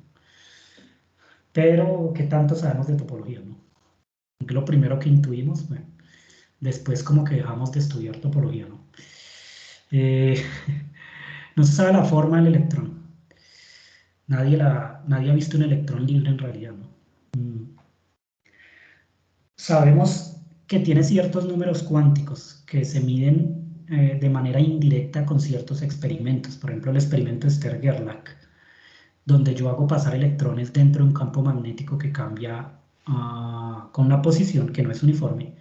Pero, ¿qué tanto sabemos de topología, no? Porque lo primero que intuimos, bueno, después como que dejamos de estudiar topología, ¿no? No se sabe la forma del electrón. Nadie ha visto un electrón libre en realidad, ¿no? Sabemos que tiene ciertos números cuánticos que se miden de manera indirecta con ciertos experimentos. Por ejemplo, el experimento de Stern-Gerlach, donde yo hago pasar electrones dentro de un campo magnético que cambia con una posición que no es uniforme.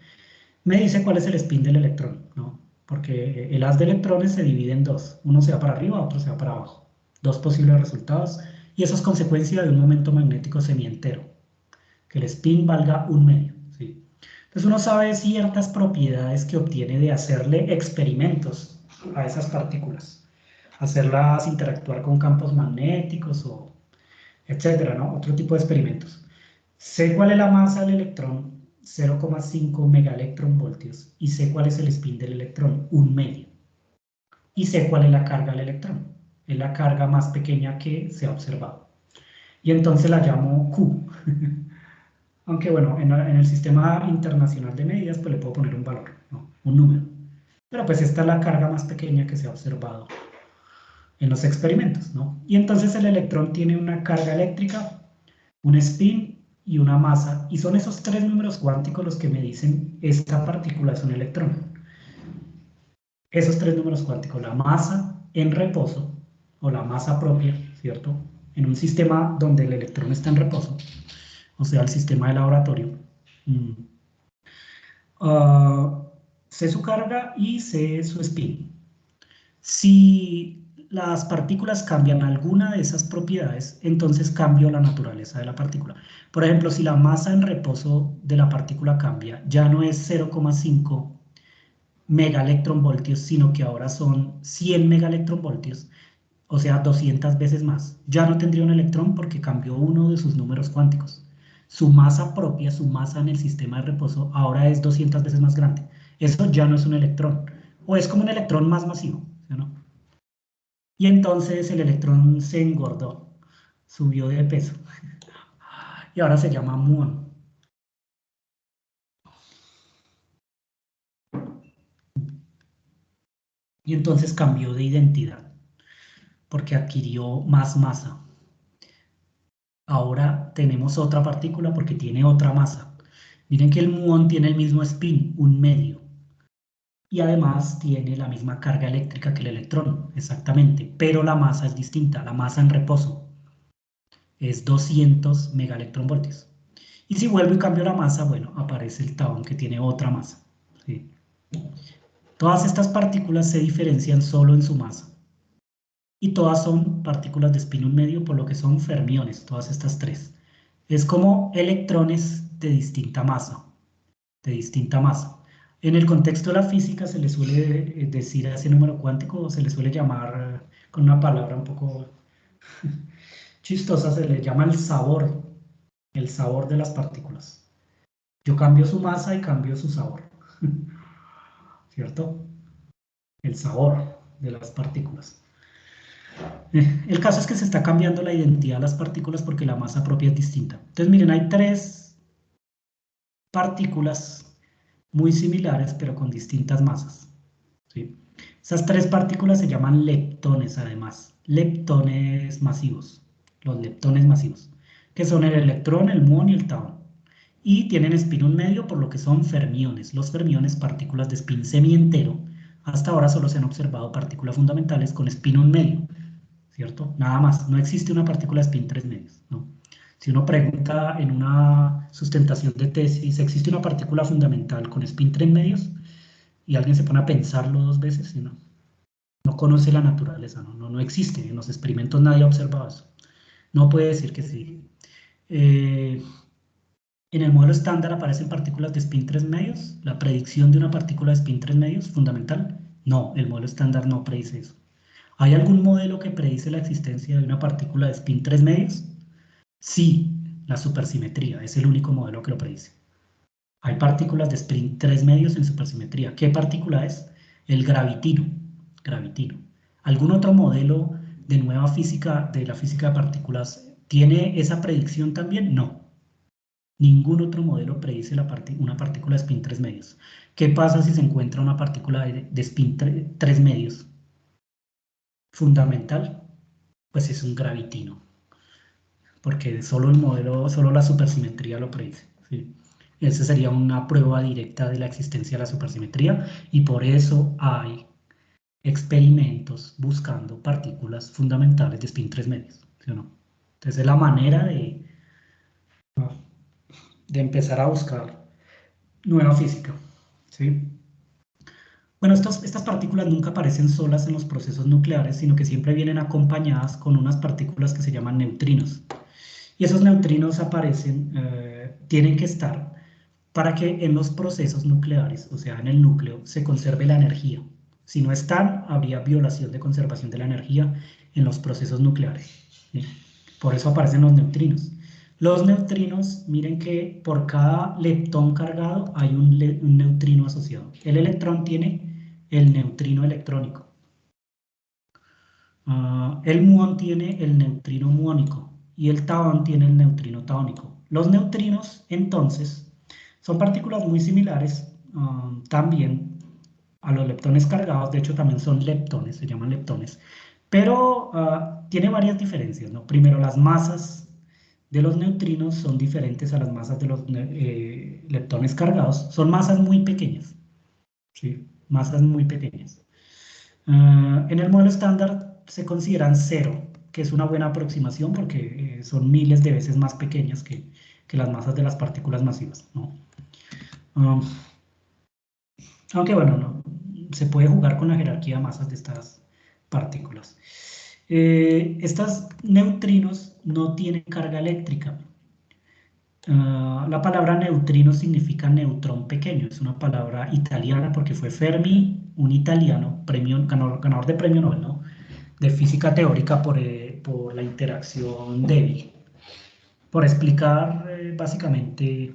Me dice cuál es el spin del electrón, ¿no? Porque el haz de electrones se divide en dos. Uno se va para arriba, otro se va para abajo. Dos posibles resultados. Y eso es consecuencia de un momento magnético semientero. Que el spin valga 1/2. ¿Sí? Entonces uno sabe ciertas propiedades que obtiene de hacerle experimentos a esas partículas. Hacerlas interactuar con campos magnéticos o etcétera, ¿no? Otro tipo de experimentos. Sé cuál es la masa del electrón, 0,5 megaelectronvoltios, y sé cuál es el spin del electrón, 1/2. Y sé cuál es la carga del electrón. Es la carga más pequeña que se ha observado. Y entonces la llamo Q. Aunque bueno, en el sistema internacional de medidas, pues le puedo poner un valor, ¿no? Un número. Pero pues esta es la carga más pequeña que se ha observado en los experimentos, ¿no? Y entonces el electrón tiene una carga eléctrica, un spin y una masa, y son esos tres números cuánticos los que me dicen esta partícula es un electrón. Esos tres números cuánticos, la masa en reposo, o la masa propia, ¿cierto? En un sistema donde el electrón está en reposo, o sea, el sistema de laboratorio. Sé su carga y sé su spin. Si las partículas cambian alguna de esas propiedades, entonces cambio la naturaleza de la partícula. Por ejemplo, si la masa en reposo de la partícula cambia, ya no es 0,5 megaelectronvoltios, sino que ahora son 100 megaelectronvoltios, o sea, 200 veces más. Ya no tendría un electrón porque cambió uno de sus números cuánticos. Su masa propia, su masa en el sistema de reposo, ahora es 200 veces más grande. Eso ya no es un electrón, o es como un electrón más masivo, ¿no? Y entonces el electrón se engordó, subió de peso, y ahora se llama muón. Y entonces cambió de identidad, porque adquirió más masa. Ahora tenemos otra partícula porque tiene otra masa. Miren que el muón tiene el mismo spin, 1/2. Y además tiene la misma carga eléctrica que el electrón, exactamente. Pero la masa es distinta, la masa en reposo es 200 megaelectronvoltios. Y si vuelvo y cambio la masa, bueno, aparece el tau que tiene otra masa. ¿Sí? Todas estas partículas se diferencian solo en su masa. y todas son partículas de spin 1 medio, por lo que son fermiones, todas estas tres. Es como electrones de distinta masa, de distinta masa. En el contexto de la física se le suele decir a ese número cuántico, o se le suele llamar con una palabra un poco chistosa, se le llama el sabor de las partículas. Yo cambio su masa y cambio su sabor, ¿cierto? El sabor de las partículas. El caso es que se está cambiando la identidad de las partículas porque la masa propia es distinta. Entonces, miren, hay tres partículas muy similares, pero con distintas masas, ¿sí? Esas tres partículas se llaman leptones, además. Leptones masivos. Los leptones masivos, que son el electrón, el muón y el taón. Y tienen spin 1 medio, por lo que son fermiones. Los fermiones, partículas de spin semientero. Hasta ahora solo se han observado partículas fundamentales con spin 1 medio, ¿cierto? Nada más. No existe una partícula de spin 3 medios, ¿no? Si uno pregunta en una sustentación de tesis, ¿existe una partícula fundamental con spin 3 medios? Y alguien se pone a pensarlo dos veces y no conoce la naturaleza, no existe. En los experimentos nadie ha observado eso. No puede decir que sí. En el modelo estándar aparecen partículas de spin 3 medios. La predicción de una partícula de spin 3 medios fundamental. No, el modelo estándar no predice eso. ¿Hay algún modelo que predice la existencia de una partícula de spin 3 medios? Sí, la supersimetría es el único modelo que lo predice. Hay partículas de spin 3 medios en supersimetría. ¿Qué partícula es? El gravitino. Gravitino. ¿Algún otro modelo de nueva física, de la física de partículas, tiene esa predicción también? No. Ningún otro modelo predice una partícula de spin 3 medios. ¿Qué pasa si se encuentra una partícula de spin 3 medios? Fundamental, pues es un gravitino, porque solo el modelo, solo la supersimetría lo predice, ¿sí? Esa sería una prueba directa de la existencia de la supersimetría y por eso hay experimentos buscando partículas fundamentales de spin 3 medios, ¿sí o no? Entonces es la manera de empezar a buscar nueva física, ¿sí? Bueno, estas partículas nunca aparecen solas en los procesos nucleares, sino que siempre vienen acompañadas con unas partículas que se llaman neutrinos. Y esos neutrinos aparecen, tienen que estar para que en los procesos nucleares, o sea, en el núcleo, se conserve la energía. Si no están, habría violación de conservación de la energía en los procesos nucleares, ¿sí? Por eso aparecen los neutrinos. Los neutrinos, miren que por cada leptón cargado hay un neutrino asociado. El electrón tiene el neutrino electrónico. El muón tiene el neutrino muónico y el taón tiene el neutrino taónico. Los neutrinos, entonces, son partículas muy similares también a los leptones cargados. De hecho, también son leptones, se llaman leptones. Pero tiene varias diferencias, ¿no? Primero, las masas de los neutrinos son diferentes a las masas de los leptones cargados. Son masas muy pequeñas, ¿sí? Masas muy pequeñas. En el modelo estándar se consideran cero, que es una buena aproximación porque son miles de veces más pequeñas que las masas de las partículas masivas, ¿no? Aunque bueno, no, se puede jugar con la jerarquía de masas de estas partículas. Estos neutrinos no tienen carga eléctrica. La palabra neutrino significa neutrón pequeño, es una palabra italiana porque fue Fermi, un italiano, ganador de premio Nobel, ¿no?, de física teórica por la interacción débil, por explicar básicamente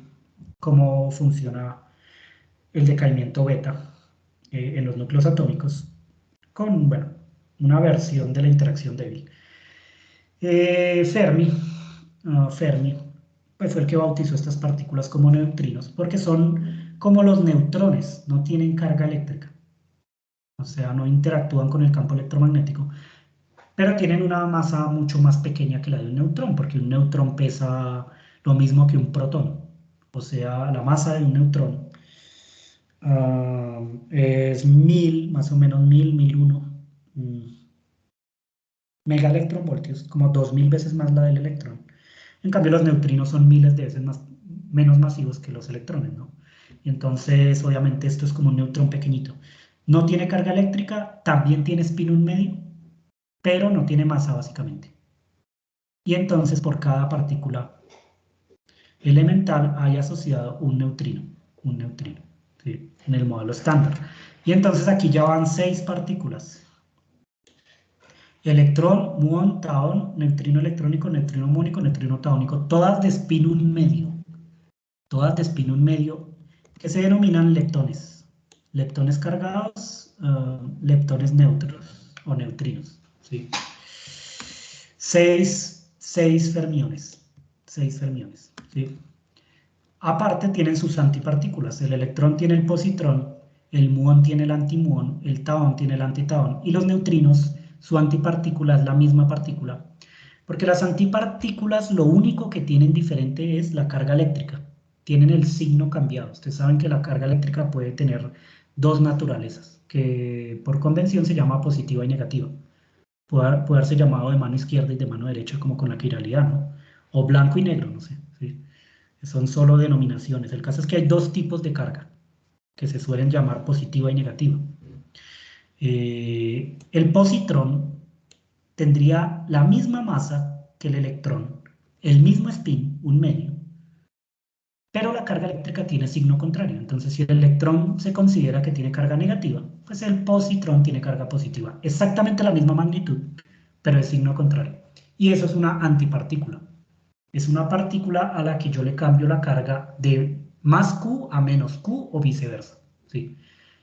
cómo funciona el decaimiento beta en los núcleos atómicos con, bueno, una versión de la interacción débil. Fermi pues fue el que bautizó estas partículas como neutrinos, porque son como los neutrones, no tienen carga eléctrica, o sea, no interactúan con el campo electromagnético, pero tienen una masa mucho más pequeña que la de un neutrón, porque un neutrón pesa lo mismo que un protón, o sea, la masa de un neutrón es 1000, más o menos 1001 megaelectronvoltios, como 2000 veces más la del electrón. En cambio, los neutrinos son miles de veces menos masivos que los electrones, ¿no? Y entonces, obviamente, esto es como un neutrón pequeñito. No tiene carga eléctrica, también tiene spin 1 medio, pero no tiene masa básicamente. Y entonces por cada partícula elemental hay asociado un neutrino, ¿sí? En el modelo estándar. Y entonces aquí ya van 6 partículas. Electrón, muón, taón, neutrino electrónico, neutrino muónico, neutrino taónico, todas de spin 1 medio. Todas de spin 1 medio, que se denominan leptones. Leptones cargados, leptones neutros o neutrinos, ¿sí? 6 fermiones, 6 fermiones, ¿sí? Aparte tienen sus antipartículas, el electrón tiene el positrón, el muón tiene el antimuón, el taón tiene el antitaón, y los neutrinos, su antipartícula es la misma partícula, porque las antipartículas lo único que tienen diferente es la carga eléctrica, tienen el signo cambiado. Ustedes saben que la carga eléctrica puede tener dos naturalezas, que por convención se llama positiva y negativa. Puede haberse llamado de mano izquierda y de mano derecha, como con la quiralidad, ¿no? O blanco y negro, no sé, ¿sí? Son solo denominaciones. El caso es que hay dos tipos de carga, que se suelen llamar positiva y negativa. El positrón tendría la misma masa que el electrón, el mismo spin, un medio, pero la carga eléctrica tiene signo contrario. Entonces, si el electrón se considera que tiene carga negativa, pues el positrón tiene carga positiva. Exactamente la misma magnitud, pero es signo contrario. Y eso es una antipartícula. Es una partícula a la que yo le cambio la carga de más Q a menos Q o viceversa, ¿sí?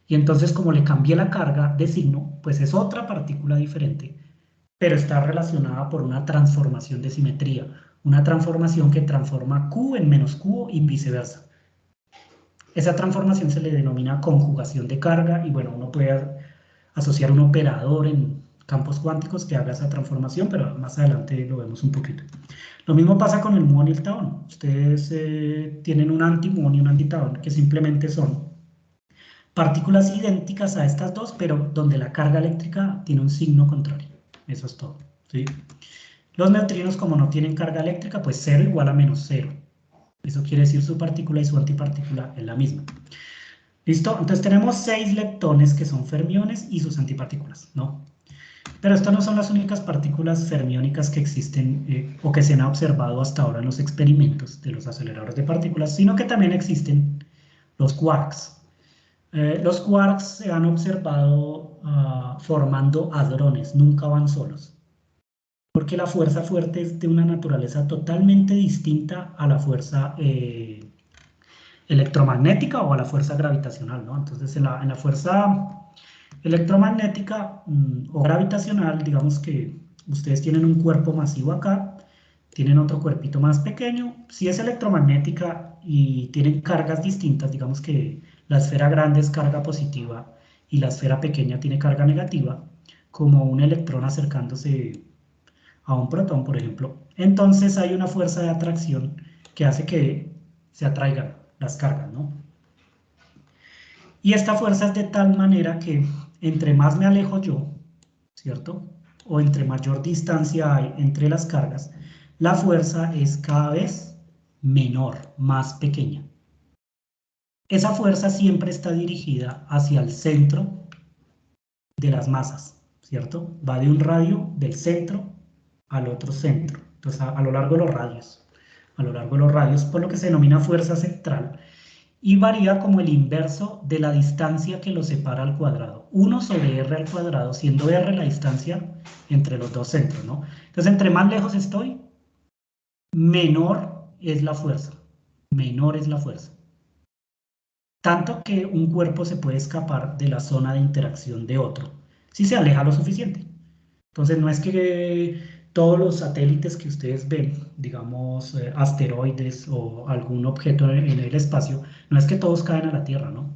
Y entonces, como le cambié la carga de signo, pues es otra partícula diferente, pero está relacionada por una transformación de simetría, una transformación que transforma Q en menos Q y viceversa. Esa transformación se le denomina conjugación de carga y bueno, uno puede asociar un operador en campos cuánticos que haga esa transformación, pero más adelante lo vemos un poquito. Lo mismo pasa con el muón y el taón. Ustedes tienen un antimuón y un antitaón que simplemente son partículas idénticas a estas dos, pero donde la carga eléctrica tiene un signo contrario. Eso es todo, ¿sí? Los neutrinos, como no tienen carga eléctrica, pues 0 igual a menos 0. Eso quiere decir su partícula y su antipartícula es la misma. ¿Listo? Entonces tenemos 6 leptones que son fermiones y sus antipartículas, ¿no? Pero estas no son las únicas partículas fermiónicas que existen o que se han observado hasta ahora en los experimentos de los aceleradores de partículas, sino que también existen los quarks. Los quarks se han observado formando hadrones, nunca van solos, porque la fuerza fuerte es de una naturaleza totalmente distinta a la fuerza electromagnética o a la fuerza gravitacional, ¿no? Entonces en la fuerza electromagnética o gravitacional, digamos que ustedes tienen un cuerpo masivo acá, tienen otro cuerpito más pequeño. Si es electromagnética y tienen cargas distintas, digamos que la esfera grande es carga positiva y la esfera pequeña tiene carga negativa, como un electrón acercándose a un protón, por ejemplo, entonces hay una fuerza de atracción que hace que se atraigan las cargas, ¿no? Y esta fuerza es de tal manera que entre más me alejo yo, ¿cierto? O entre mayor distancia hay entre las cargas, la fuerza es cada vez menor, más pequeña. Esa fuerza siempre está dirigida hacia el centro de las masas, ¿cierto? Va de un radio del centro al otro centro, entonces a lo largo de los radios, por lo que se denomina fuerza central, y varía como el inverso de la distancia que lo separa al cuadrado. 1 sobre r al cuadrado, siendo r la distancia entre los dos centros, ¿no? Entonces, entre más lejos estoy, menor es la fuerza. Menor es la fuerza. Tanto que un cuerpo se puede escapar de la zona de interacción de otro, si se aleja lo suficiente. Entonces, no es que todos los satélites que ustedes ven, digamos asteroides o algún objeto en el espacio, no es que todos caen a la Tierra, ¿no?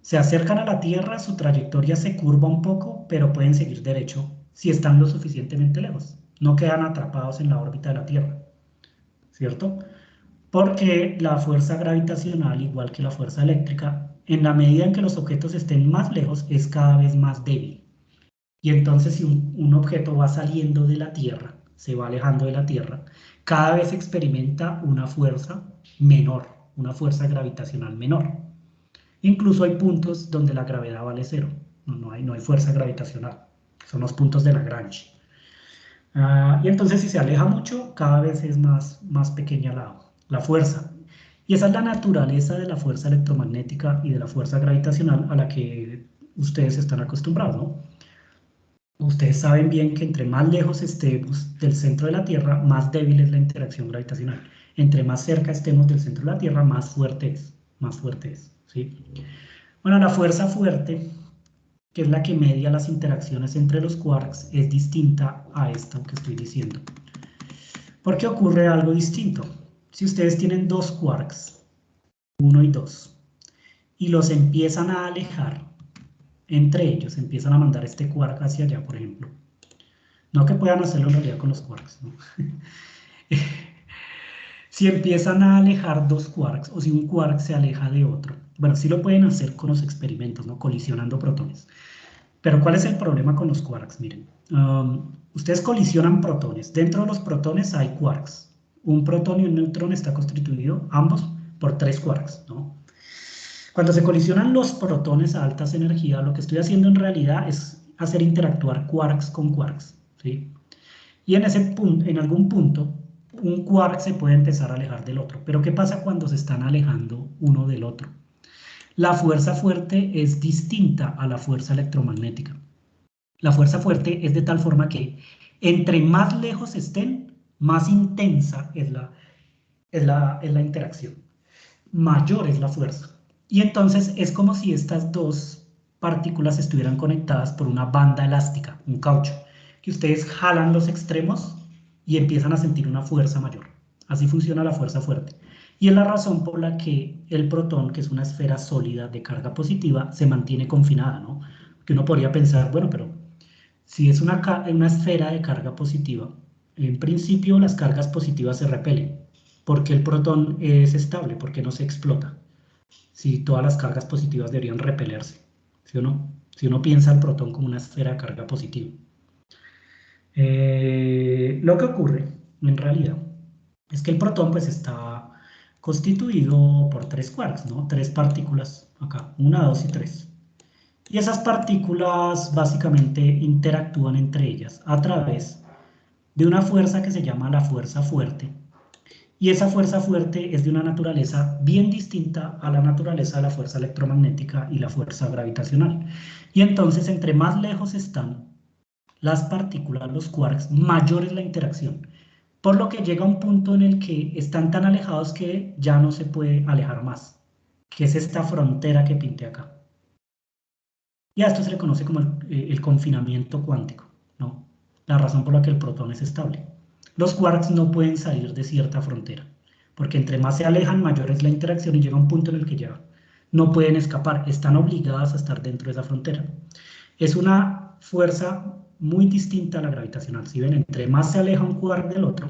Se acercan a la Tierra, su trayectoria se curva un poco, pero pueden seguir derecho si están lo suficientemente lejos. No quedan atrapados en la órbita de la Tierra, ¿cierto? Porque la fuerza gravitacional, igual que la fuerza eléctrica, en la medida en que los objetos estén más lejos, es cada vez más débil. Y entonces si un objeto va saliendo de la Tierra, se va alejando de la Tierra, cada vez experimenta una fuerza menor, una fuerza gravitacional menor. Incluso hay puntos donde la gravedad vale cero, no hay fuerza gravitacional, son los puntos de Lagrange. Y entonces si se aleja mucho, cada vez es más pequeña la fuerza. Y esa es la naturaleza de la fuerza electromagnética y de la fuerza gravitacional a la que ustedes están acostumbrados, ¿no? Ustedes saben bien que entre más lejos estemos del centro de la Tierra, más débil es la interacción gravitacional. Entre más cerca estemos del centro de la Tierra, más fuerte es, ¿sí? Bueno, la fuerza fuerte, que es la que media las interacciones entre los quarks, es distinta a esto que estoy diciendo. Porque ocurre algo distinto. Si ustedes tienen dos quarks, 1 y 2, y los empiezan a alejar entre ellos, empiezan a mandar este quark hacia allá, por ejemplo. No que puedan hacerlo en realidad con los quarks, ¿no? Si empiezan a alejar dos quarks, o si un quark se aleja de otro, bueno, sí lo pueden hacer con los experimentos, ¿no? Colisionando protones. Pero ¿cuál es el problema con los quarks? Miren, ustedes colisionan protones. Dentro de los protones hay quarks. Un protón y un neutrón está constituido, ambos, por 3 quarks, ¿no? Cuando se colisionan los protones a altas energías, lo que estoy haciendo en realidad es hacer interactuar quarks con quarks, ¿sí? Y en ese punto, en algún punto, un quark se puede empezar a alejar del otro. Pero ¿qué pasa cuando se están alejando uno del otro? La fuerza fuerte es distinta a la fuerza electromagnética. La fuerza fuerte es de tal forma que entre más lejos estén, más intensa es la interacción. Mayor es la fuerza. Y entonces es como si estas dos partículas estuvieran conectadas por una banda elástica, un caucho, que ustedes jalan los extremos y empiezan a sentir una fuerza mayor. Así funciona la fuerza fuerte. Y es la razón por la que el protón, que es una esfera sólida de carga positiva, se mantiene confinada, ¿no? Que uno podría pensar, bueno, pero si es una esfera de carga positiva, en principio las cargas positivas se repelen, porque el protón es estable, porque no se explota. Si todas las cargas positivas deberían repelerse, ¿sí o no? Si uno piensa al protón como una esfera de carga positiva. Lo que ocurre, en realidad, es que el protón pues está constituido por 3 quarks, ¿no? 3 partículas acá, 1, 2 y 3. Y esas partículas básicamente interactúan entre ellas a través de una fuerza que se llama la fuerza fuerte. Y esa fuerza fuerte es de una naturaleza bien distinta a la naturaleza de la fuerza electromagnética y la fuerza gravitacional. Y entonces, entre más lejos están las partículas, los quarks, mayor es la interacción. Por lo que llega un punto en el que están tan alejados que ya no se puede alejar más, que es esta frontera que pinté acá. Y a esto se le conoce como el confinamiento cuántico, ¿no? La razón por la que el protón es estable. Los quarks no pueden salir de cierta frontera, porque entre más se alejan, mayor es la interacción y llega un punto en el que ya no pueden escapar, están obligadas a estar dentro de esa frontera. Es una fuerza muy distinta a la gravitacional. Si ven, entre más se aleja un quark del otro,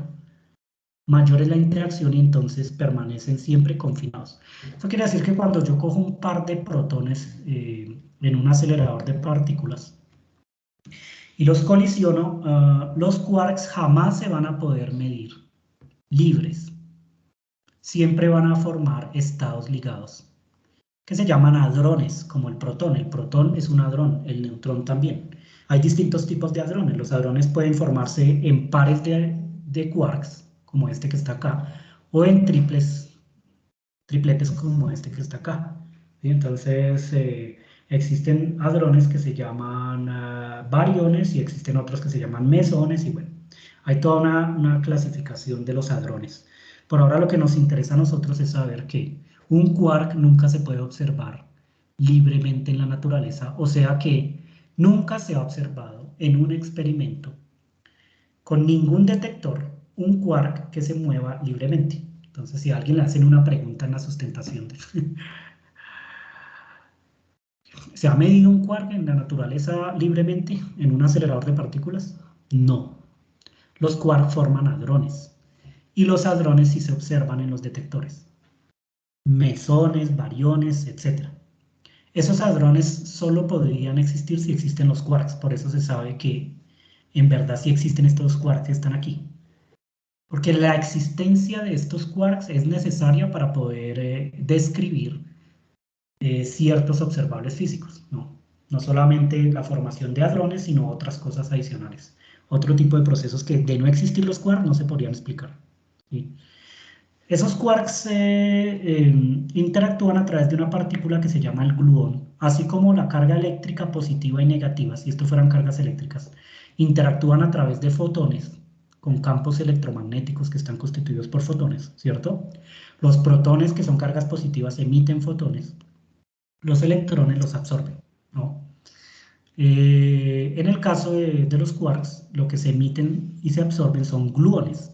mayor es la interacción y entonces permanecen siempre confinados. Eso quiere decir que cuando yo cojo un par de protones en un acelerador de partículas y los colisiono, los quarks jamás se van a poder medir libres. Siempre van a formar estados ligados, que se llaman hadrones, como el protón. El protón es un hadrón, el neutrón también. Hay distintos tipos de hadrones. Los hadrones pueden formarse en pares de quarks, como este que está acá, o en tripletes como este que está acá. ¿Sí? Entonces, existen hadrones que se llaman bariones y existen otros que se llaman mesones y bueno, hay toda una clasificación de los hadrones. Por ahora lo que nos interesa a nosotros es saber que un quark nunca se puede observar libremente en la naturaleza, o sea que nunca se ha observado en un experimento con ningún detector un quark que se mueva libremente. Entonces, si a alguien le hacen una pregunta en la sustentación, ¿se ha medido un quark en la naturaleza libremente en un acelerador de partículas? No. Los quarks forman hadrones y los hadrones sí se observan en los detectores. Mesones, bariones, etc. Esos hadrones solo podrían existir si existen los quarks, por eso se sabe que en verdad sí existen estos quarks que están aquí. Porque la existencia de estos quarks es necesaria para poder describir ciertos observables físicos, ¿no? No solamente la formación de hadrones, sino otras cosas adicionales. otro tipo de procesos que de no existir los quarks no se podrían explicar. ¿Sí? Esos quarks interactúan a través de una partícula que se llama el gluón, así como la carga eléctrica positiva y negativa, si esto fueran cargas eléctricas, interactúan a través de fotones con campos electromagnéticos que están constituidos por fotones, ¿cierto? Los protones, que son cargas positivas, emiten fotones, los electrones los absorben, ¿no? En el caso de los quarks, lo que se emiten y se absorben son gluones,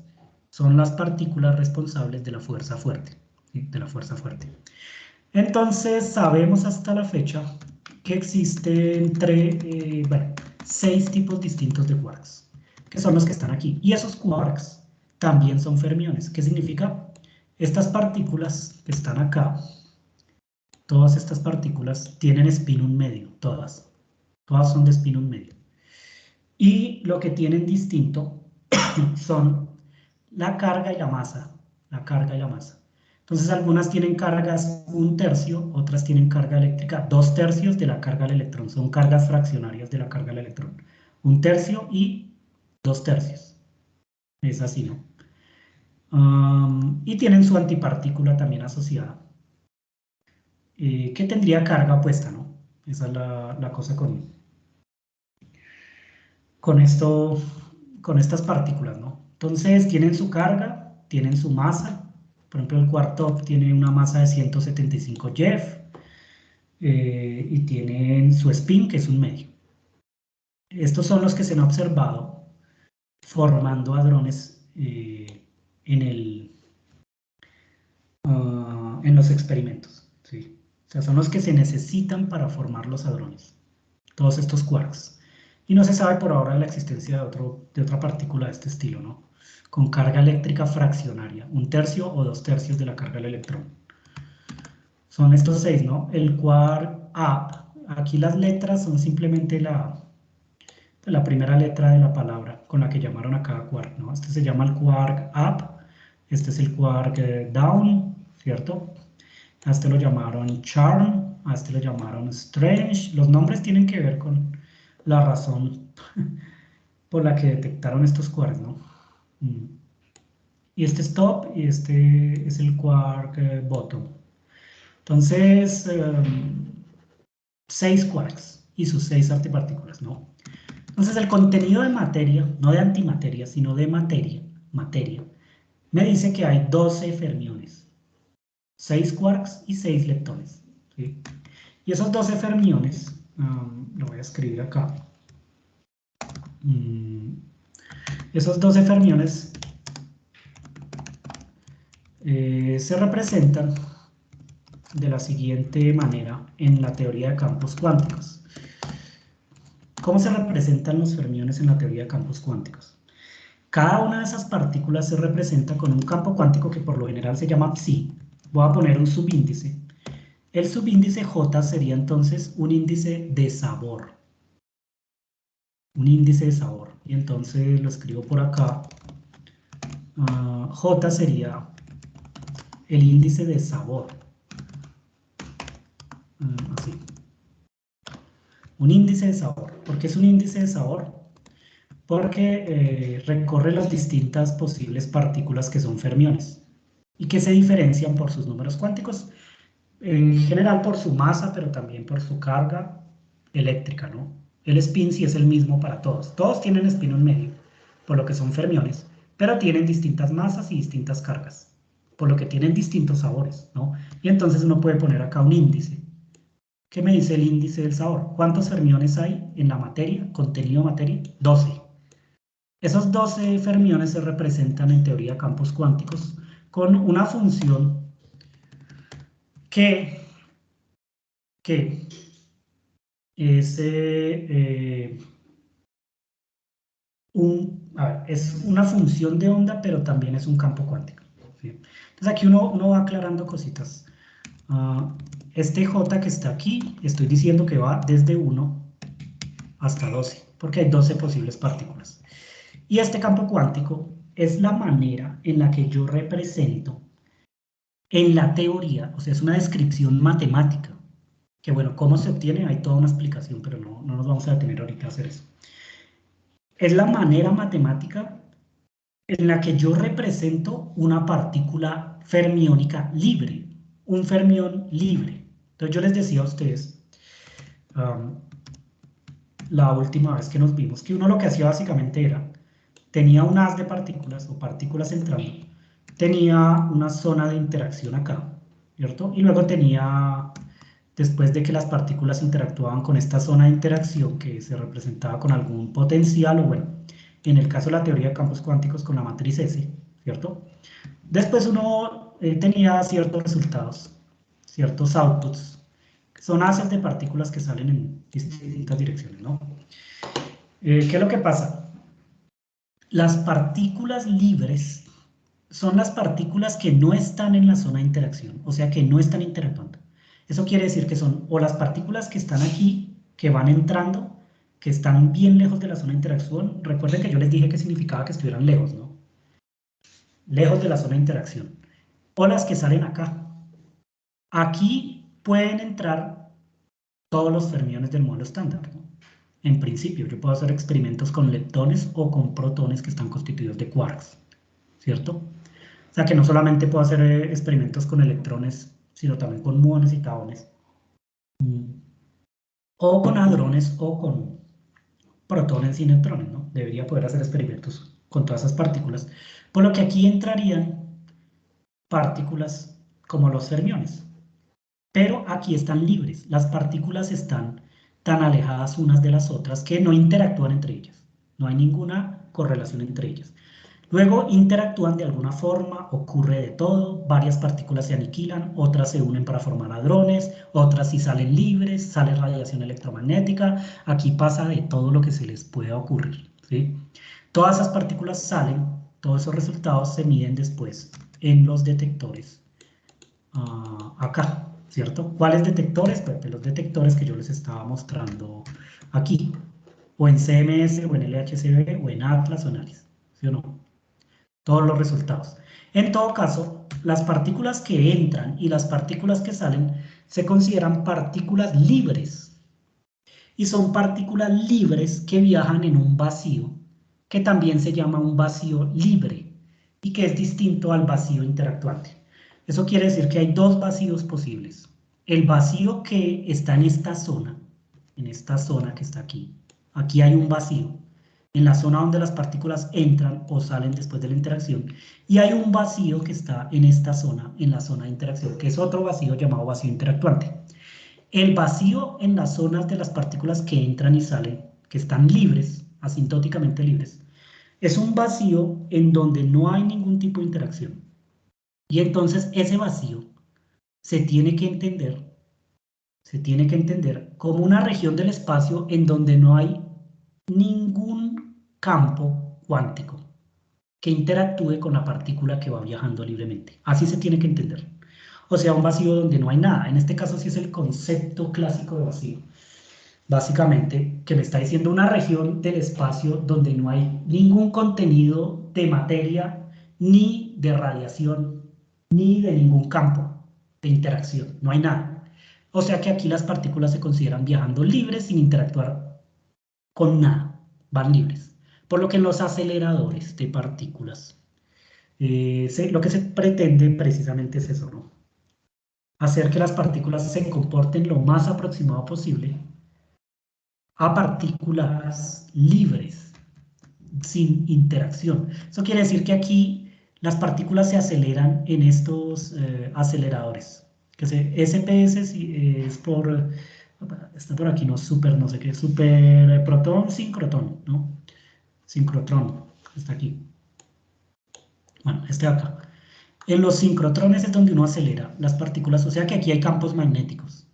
son las partículas responsables de la fuerza fuerte, ¿sí? De la fuerza fuerte. Entonces, sabemos hasta la fecha que existen 6 tipos distintos de quarks, que son los que están aquí. Y esos quarks también son fermiones. ¿Qué significa? Estas partículas que están acá, todas estas partículas tienen spin 1 medio, todas son de spin 1 medio. Y lo que tienen distinto son la carga y la masa, Entonces algunas tienen cargas 1/3, otras tienen carga eléctrica 2/3 de la carga del electrón, son cargas fraccionarias de la carga del electrón. 1/3 y 2/3, es así, ¿no? Y tienen su antipartícula también asociada, que tendría carga opuesta, ¿no? Esa es la cosa con estas partículas, ¿no? Entonces tienen su carga, tienen su masa. Por ejemplo, el quark top tiene una masa de 175 JeV y tienen su spin, que es 1 medio. Estos son los que se han observado formando hadrones en los experimentos, ¿sí? O sea, son los que se necesitan para formar los hadrones, todos estos quarks. Y no se sabe por ahora la existencia de otra partícula de este estilo, ¿no? Con carga eléctrica fraccionaria, 1/3 o 2/3 de la carga del electrón. Son estos 6, ¿no? El quark up. Aquí las letras son simplemente la primera letra de la palabra con la que llamaron a cada quark, ¿no? Este se llama el quark up, este es el quark down, ¿cierto? A este lo llamaron charm, a este lo llamaron strange. Los nombres tienen que ver con la razón por la que detectaron estos quarks, ¿no? Y este es top y este es el quark bottom. Entonces, 6 quarks y sus 6 antipartículas, ¿no? Entonces, el contenido de materia, no de antimateria, sino de materia, me dice que hay 12 fermiones, 6 quarks y 6 leptones, ¿sí? Y esos 12 fermiones, lo voy a escribir acá, esos 12 fermiones se representan de la siguiente manera en la teoría de campos cuánticos. ¿Cómo se representan los fermiones en la teoría de campos cuánticos? Cada una de esas partículas se representa con un campo cuántico que por lo general se llama psi. Voy a poner un subíndice. El subíndice J sería entonces un índice de sabor. Un índice de sabor. Y entonces lo escribo por acá. J sería el índice de sabor. Así. Un índice de sabor. ¿Por qué es un índice de sabor? Porque recorre las distintas posibles partículas que son fermiones y que se diferencian por sus números cuánticos, en general por su masa, pero también por su carga eléctrica, ¿no? El spin sí es el mismo para todos. Todos tienen spin 1 medio, por lo que son fermiones, pero tienen distintas masas y distintas cargas, por lo que tienen distintos sabores, ¿no? Y entonces uno puede poner acá un índice. ¿Qué me dice el índice del sabor? ¿Cuántos fermiones hay en la materia, contenido de materia? 12. Esos 12 fermiones se representan en teoría de campos cuánticos con una función que es, es una función de onda, pero también es un campo cuántico, ¿sí? Entonces aquí uno va aclarando cositas. Este J que está aquí, estoy diciendo que va desde 1 hasta 12, porque hay 12 posibles partículas. Y este campo cuántico es la manera en la que yo represento en la teoría, o sea, es una descripción matemática, que bueno, ¿cómo se obtiene? Hay toda una explicación, pero no nos vamos a detener ahorita a hacer eso. es la manera matemática en la que yo represento una partícula fermiónica libre, un fermión libre. Entonces yo les decía a ustedes, la última vez que nos vimos, que uno lo que hacía básicamente era, tenía un haz de partículas o partículas entrando, tenía una zona de interacción acá, ¿cierto? Y luego tenía, después de que las partículas interactuaban con esta zona de interacción que se representaba con algún potencial, o bueno, en el caso de la teoría de campos cuánticos con la matriz S, ¿cierto? Después uno tenía ciertos resultados, ciertos outputs, que son haces de partículas que salen en distintas direcciones, ¿no? ¿Qué es lo que pasa? Las partículas libres son las partículas que no están en la zona de interacción, o sea, que no están interactuando. Eso quiere decir que son o las partículas que están aquí, que van entrando, que están bien lejos de la zona de interacción. Recuerden que yo les dije que significaba que estuvieran lejos, ¿no? Lejos de la zona de interacción. O las que salen acá. Aquí pueden entrar todos los fermiones del modelo estándar, ¿no? En principio, yo puedo hacer experimentos con leptones o con protones que están constituidos de quarks, ¿cierto? O sea que no solamente puedo hacer experimentos con electrones, sino también con muones y taones. O con hadrones o con protones y neutrones, ¿no? Debería poder hacer experimentos con todas esas partículas. Por lo que aquí entrarían partículas como los fermiones. Pero aquí están libres. Las partículas están tan alejadas unas de las otras que no interactúan entre ellas. No hay ninguna correlación entre ellas. Luego interactúan de alguna forma, ocurre de todo, varias partículas se aniquilan, otras se unen para formar hadrones, otras sí salen libres, sale radiación electromagnética, aquí pasa de todo lo que se les pueda ocurrir, ¿sí? Todas esas partículas salen, todos esos resultados se miden después en los detectores acá, ¿cierto? ¿Cuáles detectores? Pues los detectores que yo les estaba mostrando aquí, o en CMS, o en LHCb, o en Atlas, o en ALICE, ¿sí o no? Todos los resultados. En todo caso, las partículas que entran y las partículas que salen se consideran partículas libres. Y son partículas libres que viajan en un vacío, que también se llama un vacío libre, y que es distinto al vacío interactuante. Eso quiere decir que hay dos vacíos posibles. El vacío que está en esta zona que está aquí. Aquí hay un vacío en la zona donde las partículas entran o salen después de la interacción, y hay un vacío que está en esta zona, en la zona de interacción, que es otro vacío llamado vacío interactuante. El vacío en las zonas de las partículas que entran y salen, que están libres, asintóticamente libres, es un vacío en donde no hay ningún tipo de interacción. Y entonces ese vacío se tiene que entender como una región del espacio en donde no hay ningún campo cuántico que interactúe con la partícula que va viajando libremente. Así se tiene que entender. O sea, un vacío donde no hay nada. En este caso sí es el concepto clásico de vacío. Básicamente, que me está diciendo una región del espacio donde no hay ningún contenido de materia, ni de radiación, ni de ningún campo de interacción. No hay nada. O sea que aquí las partículas se consideran viajando libres sin interactuar con nada. Van libres. Por lo que en los aceleradores de partículas, lo que se pretende precisamente es eso, ¿no? Hacer que las partículas se comporten lo más aproximado posible a partículas libres, sin interacción. Eso quiere decir que aquí las partículas se aceleran en estos aceleradores. SPS es por, está por aquí, no super, no sé qué, super protón, sincrotrón, ¿no? Sincrotrón, está aquí. Bueno, este de acá. En los sincrotrones es donde uno acelera las partículas, o sea que aquí hay campos magnéticos.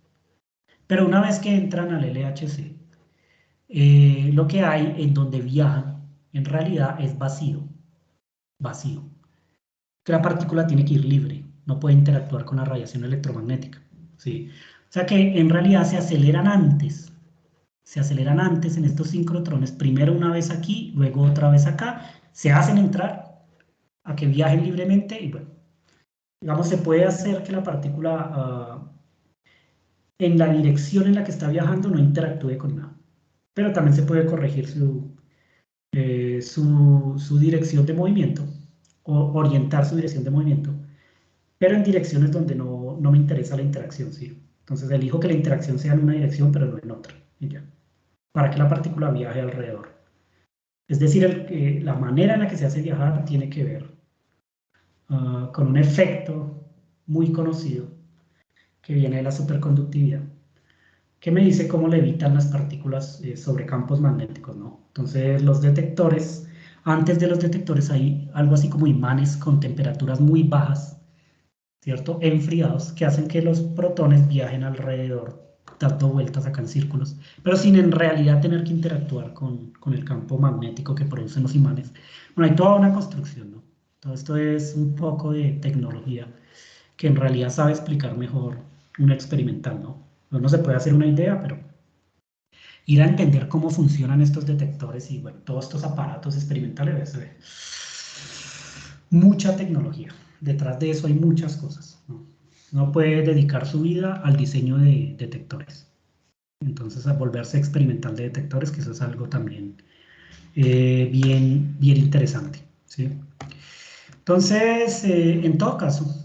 Pero una vez que entran al LHC, lo que hay en donde viajan en realidad es vacío, vacío. Que la partícula tiene que ir libre, no puede interactuar con la radiación electromagnética, ¿sí? O sea que en realidad se aceleran antes en estos sincrotrones, primero una vez aquí, luego otra vez acá, se hacen entrar a que viajen libremente y bueno, digamos, se puede hacer que la partícula en la dirección en la que está viajando no interactúe con nada. Pero también se puede corregir su dirección de movimiento, o orientar su dirección de movimiento, pero en direcciones donde no me interesa la interacción, ¿sí? Entonces elijo que la interacción sea en una dirección, pero no en otra, y ya, para que la partícula viaje alrededor. Es decir, la manera en la que se hace viajar tiene que ver con un efecto muy conocido que viene de la superconductividad, que me dice cómo levitan las partículas sobre campos magnéticos, ¿no? Entonces los detectores, antes de los detectores hay algo así como imanes con temperaturas muy bajas, ¿cierto? Enfriados, que hacen que los protones viajen alrededor, dando vueltas acá en círculos, pero sin en realidad tener que interactuar con el campo magnético que producen los imanes. Bueno, hay toda una construcción, ¿no? Todo esto es un poco de tecnología que en realidad sabe explicar mejor un experimental, ¿no? No se puede hacer una idea, pero ir a entender cómo funcionan estos detectores y, bueno, todos estos aparatos experimentales es mucha tecnología. Detrás de eso hay muchas cosas, ¿no? Uno puede dedicar su vida al diseño de detectores. Entonces, a volverse experimental de detectores, que eso es algo también bien interesante, ¿sí? Entonces, en todo caso,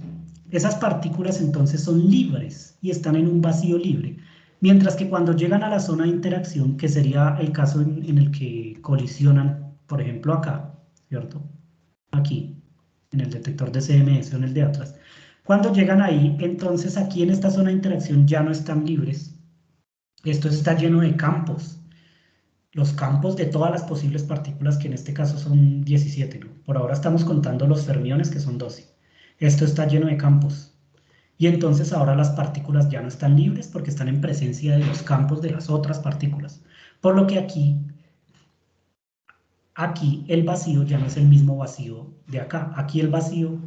esas partículas entonces son libres y están en un vacío libre, mientras que cuando llegan a la zona de interacción, que sería el caso en el que colisionan, por ejemplo acá, ¿cierto? Aquí, en el detector de CMS o en el de Atlas, cuando llegan ahí, entonces aquí en esta zona de interacción ya no están libres. Esto está lleno de campos, los campos de todas las posibles partículas, que en este caso son 17, ¿no? Por ahora estamos contando los fermiones, que son 12. Esto está lleno de campos. Y entonces ahora las partículas ya no están libres porque están en presencia de los campos de las otras partículas. Por lo que aquí el vacío ya no es el mismo vacío de acá. Aquí el vacío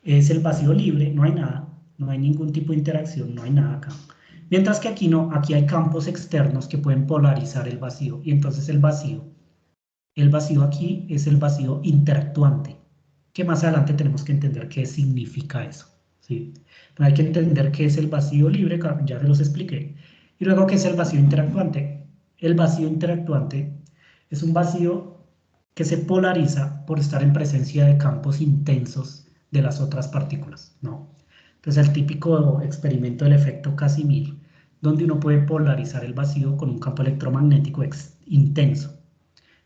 es el vacío libre, no hay nada, no hay ningún tipo de interacción, no hay nada acá. Mientras que aquí no, aquí hay campos externos que pueden polarizar el vacío. Y entonces el vacío aquí es el vacío interactuante, que más adelante tenemos que entender qué significa eso, ¿sí? Pero hay que entender qué es el vacío libre, ya se los expliqué. Y luego, ¿qué es el vacío interactuante? El vacío interactuante es un vacío que se polariza por estar en presencia de campos intensos de las otras partículas, ¿no? Entonces, el típico experimento del efecto Casimir, donde uno puede polarizar el vacío con un campo electromagnético intenso.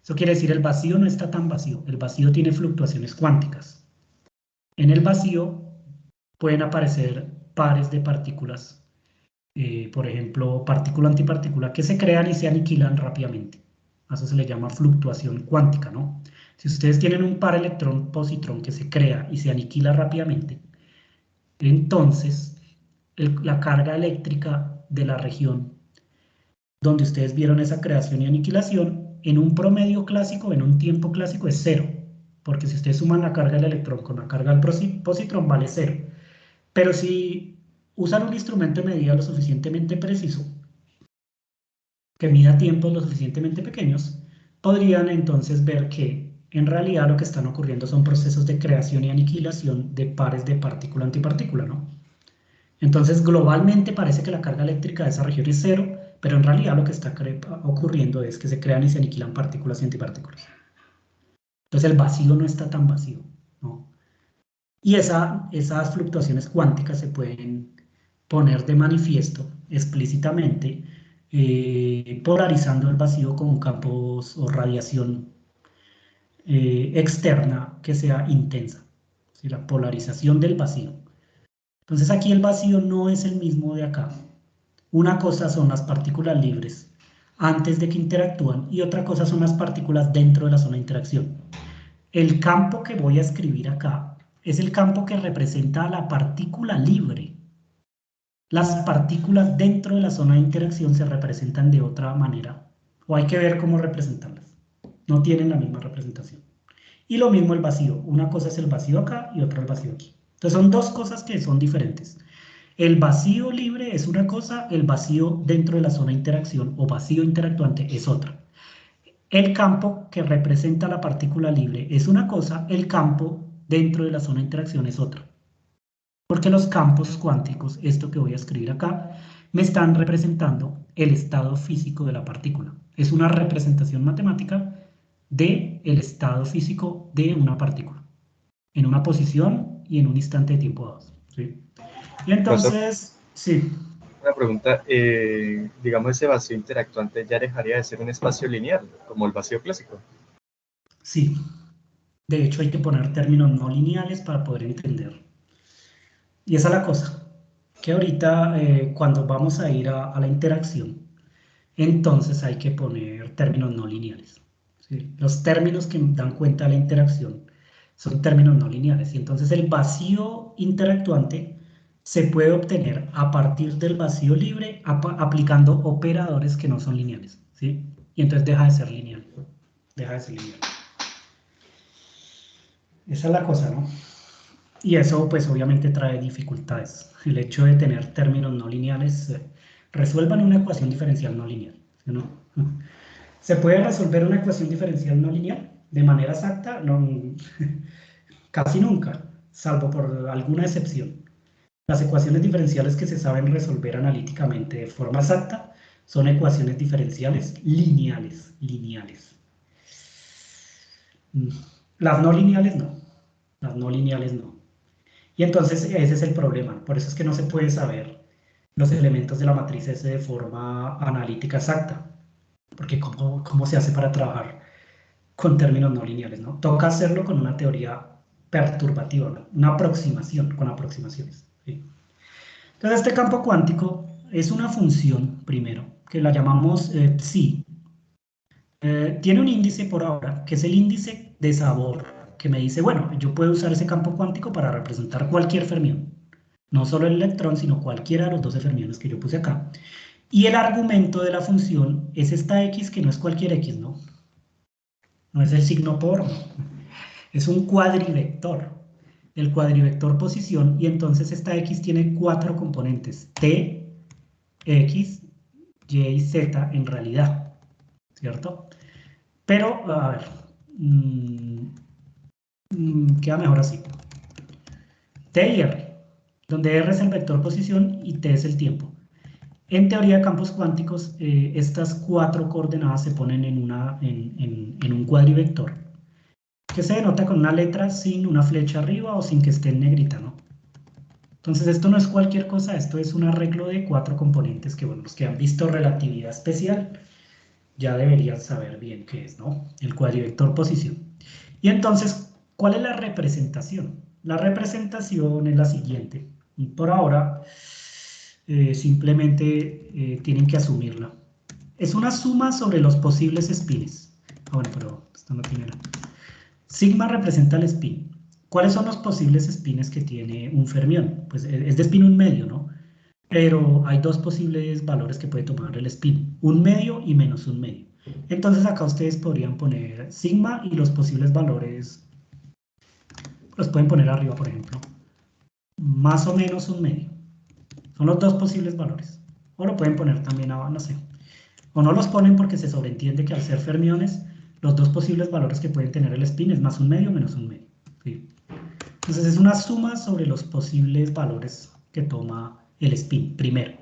Eso quiere decir el vacío no está tan vacío, el vacío tiene fluctuaciones cuánticas. En el vacío pueden aparecer pares de partículas, por ejemplo, partícula-antipartícula, que se crean y se aniquilan rápidamente. A eso se le llama fluctuación cuántica, ¿no? Si ustedes tienen un par electrón-positrón que se crea y se aniquila rápidamente, entonces la carga eléctrica de la región donde ustedes vieron esa creación y aniquilación, en un promedio clásico, en un tiempo clásico, es cero. Porque si ustedes suman la carga del electrón con la carga del positrón, vale cero. Pero si usan un instrumento de medida lo suficientemente preciso, que mida tiempos lo suficientemente pequeños, podrían entonces ver que en realidad lo que están ocurriendo son procesos de creación y aniquilación de pares de partícula-antipartícula, ¿no? Entonces, globalmente parece que la carga eléctrica de esa región es cero, pero en realidad lo que está ocurriendo es que se crean y se aniquilan partículas y antipartículas. Entonces, el vacío no está tan vacío, ¿no? Y esas fluctuaciones cuánticas se pueden poner de manifiesto explícitamente, polarizando el vacío con campos o radiación externa que sea intensa, ¿sí? La polarización del vacío. Entonces, aquí el vacío no es el mismo de acá. Una cosa son las partículas libres antes de que interactúan y otra cosa son las partículas dentro de la zona de interacción. El campo que voy a escribir acá es el campo que representa a la partícula libre. Las partículas dentro de la zona de interacción se representan de otra manera, o hay que ver cómo representarlas. No tienen la misma representación. Y lo mismo el vacío. Una cosa es el vacío acá y otra el vacío aquí. Entonces son dos cosas que son diferentes. El vacío libre es una cosa, el vacío dentro de la zona de interacción o vacío interactuante es otra. El campo que representa la partícula libre es una cosa, el campo dentro de la zona de interacción es otra. Porque los campos cuánticos, esto que voy a escribir acá, me están representando el estado físico de la partícula. Es una representación matemática del estado físico de una partícula, en una posición y en un instante de tiempo dado. ¿Sí? Y Profesor, entonces, sí, una pregunta, digamos, ese vacío interactuante ya dejaría de ser un espacio lineal, como el vacío clásico. sí. De hecho, hay que poner términos no lineales para poder entender. Y esa es la cosa, que ahorita cuando vamos a ir a la interacción, entonces hay que poner términos no lineales. ¿Sí? Los términos que dan cuenta de la interacción son términos no lineales. Y entonces el vacío interactuante se puede obtener a partir del vacío libre aplicando operadores que no son lineales. ¿Sí? Y entonces deja de ser lineal. Deja de ser lineal. Esa es la cosa, ¿no? Y eso pues obviamente trae dificultades. El hecho de tener términos no lineales resuelvan una ecuación diferencial no lineal. ¿Sí, no? ¿Se puede resolver una ecuación diferencial no lineal de manera exacta? No, casi nunca, salvo por alguna excepción. Las ecuaciones diferenciales que se saben resolver analíticamente de forma exacta son ecuaciones diferenciales lineales, lineales. Las no lineales no, las no lineales no. Y entonces ese es el problema, por eso es que no se puede saber los elementos de la matriz S de forma analítica exacta, porque ¿cómo se hace para trabajar con términos no lineales, ¿no? Toca hacerlo con una teoría perturbativa, ¿no? Una aproximación, con aproximaciones. ¿Sí? Entonces, este campo cuántico es una función, primero, que la llamamos psi. Tiene un índice por ahora, que es el índice de sabor, que me dice, bueno, yo puedo usar ese campo cuántico para representar cualquier fermión. No solo el electrón, sino cualquiera de los 12 fermiones que yo puse acá. Y el argumento de la función es esta x, que no es cualquier x, ¿no? No es el signo por, no. Es un cuadrivector. El cuadrivector posición, y entonces esta x tiene 4 componentes, t, x, y y z en realidad, ¿cierto? Pero, a ver, queda mejor así. T y R, donde R es el vector posición y T es el tiempo. En teoría de campos cuánticos, estas 4 coordenadas se ponen en un cuadrivector, que se denota con una letra sin una flecha arriba o sin que esté en negrita, ¿no? Entonces esto no es cualquier cosa, esto es un arreglo de 4 componentes que, bueno, los que han visto relatividad especial ya deberían saber bien qué es, ¿no? El cuadrivector posición. Y entonces, ¿cuál es la representación? La representación es la siguiente. Y por ahora, simplemente tienen que asumirla. Es una suma sobre los posibles spins. Ah, bueno, pero esto no tiene nada. Sigma representa el spin. ¿Cuáles son los posibles spins que tiene un fermión? Pues es de spin un medio, ¿no? Pero hay dos posibles valores que puede tomar el spin, un medio y menos un medio. Entonces acá ustedes podrían poner sigma y los posibles valores los pueden poner arriba, por ejemplo. Más o menos un medio. Son los dos posibles valores. O lo pueden poner también abajo, no sé. O no los ponen porque se sobreentiende que al ser fermiones, los dos posibles valores que pueden tener el spin es más un medio o menos un medio. ¿Sí? Entonces es una suma sobre los posibles valores que toma el spin primero.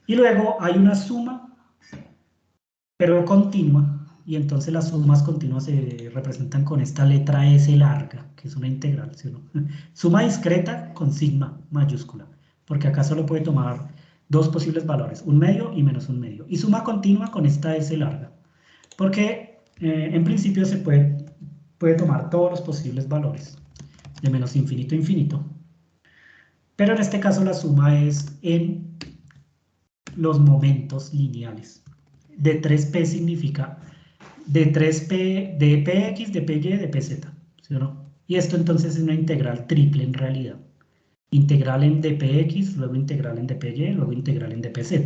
Y luego hay una suma, pero continua, y entonces las sumas continuas se representan con esta letra S larga, que es una integral, ¿sí o no? Suma discreta con sigma mayúscula, porque acá solo puede tomar dos posibles valores, un medio y menos un medio. Y suma continua con esta S larga, porque en principio se puede tomar todos los posibles valores, de menos infinito a infinito. Pero en este caso la suma es en los momentos lineales. De 3p significa de 3p, de px, de py, de pz, ¿sí o no? Y esto entonces es una integral triple en realidad. Integral en dpx, luego integral en dpy, luego integral en dpz.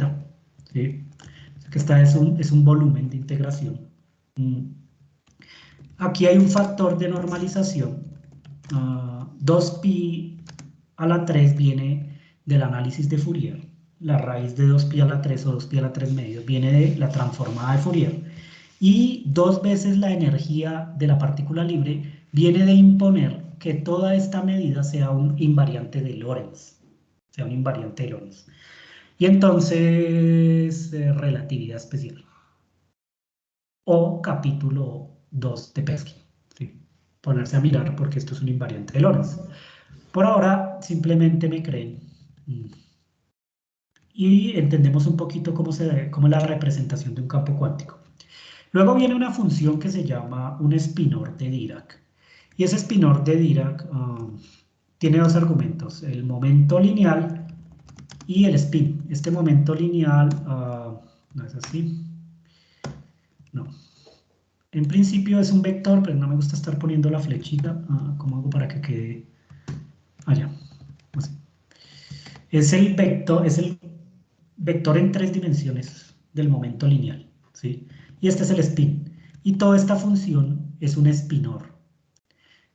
¿Sí? Que esta es un volumen de integración. Aquí hay un factor de normalización. 2pi a la 3 viene del análisis de Fourier. La raíz de 2pi a la 3 o 2pi a la 3 medios viene de la transformada de Fourier. Y 2 veces la energía de la partícula libre viene de imponer que toda esta medida sea un invariante de Lorentz. Sea un invariante de Lorentz. Y entonces, relatividad especial. O capítulo 2 de Pesky. ¿Sí? Ponerse a mirar porque esto es un invariante de Lorentz. Por ahora, simplemente me creen. Y entendemos un poquito cómo es la representación de un campo cuántico. Luego viene una función que se llama un spinor de Dirac. Y ese spinor de Dirac tiene dos argumentos, el momento lineal y el spin. Este momento lineal, no es así, no. En principio es un vector, pero no me gusta estar poniendo la flechita. ¿Cómo hago para que quede allá? Así. Es el vector en 3 dimensiones del momento lineal, ¿sí? Y este es el spin. Y toda esta función es un spinor.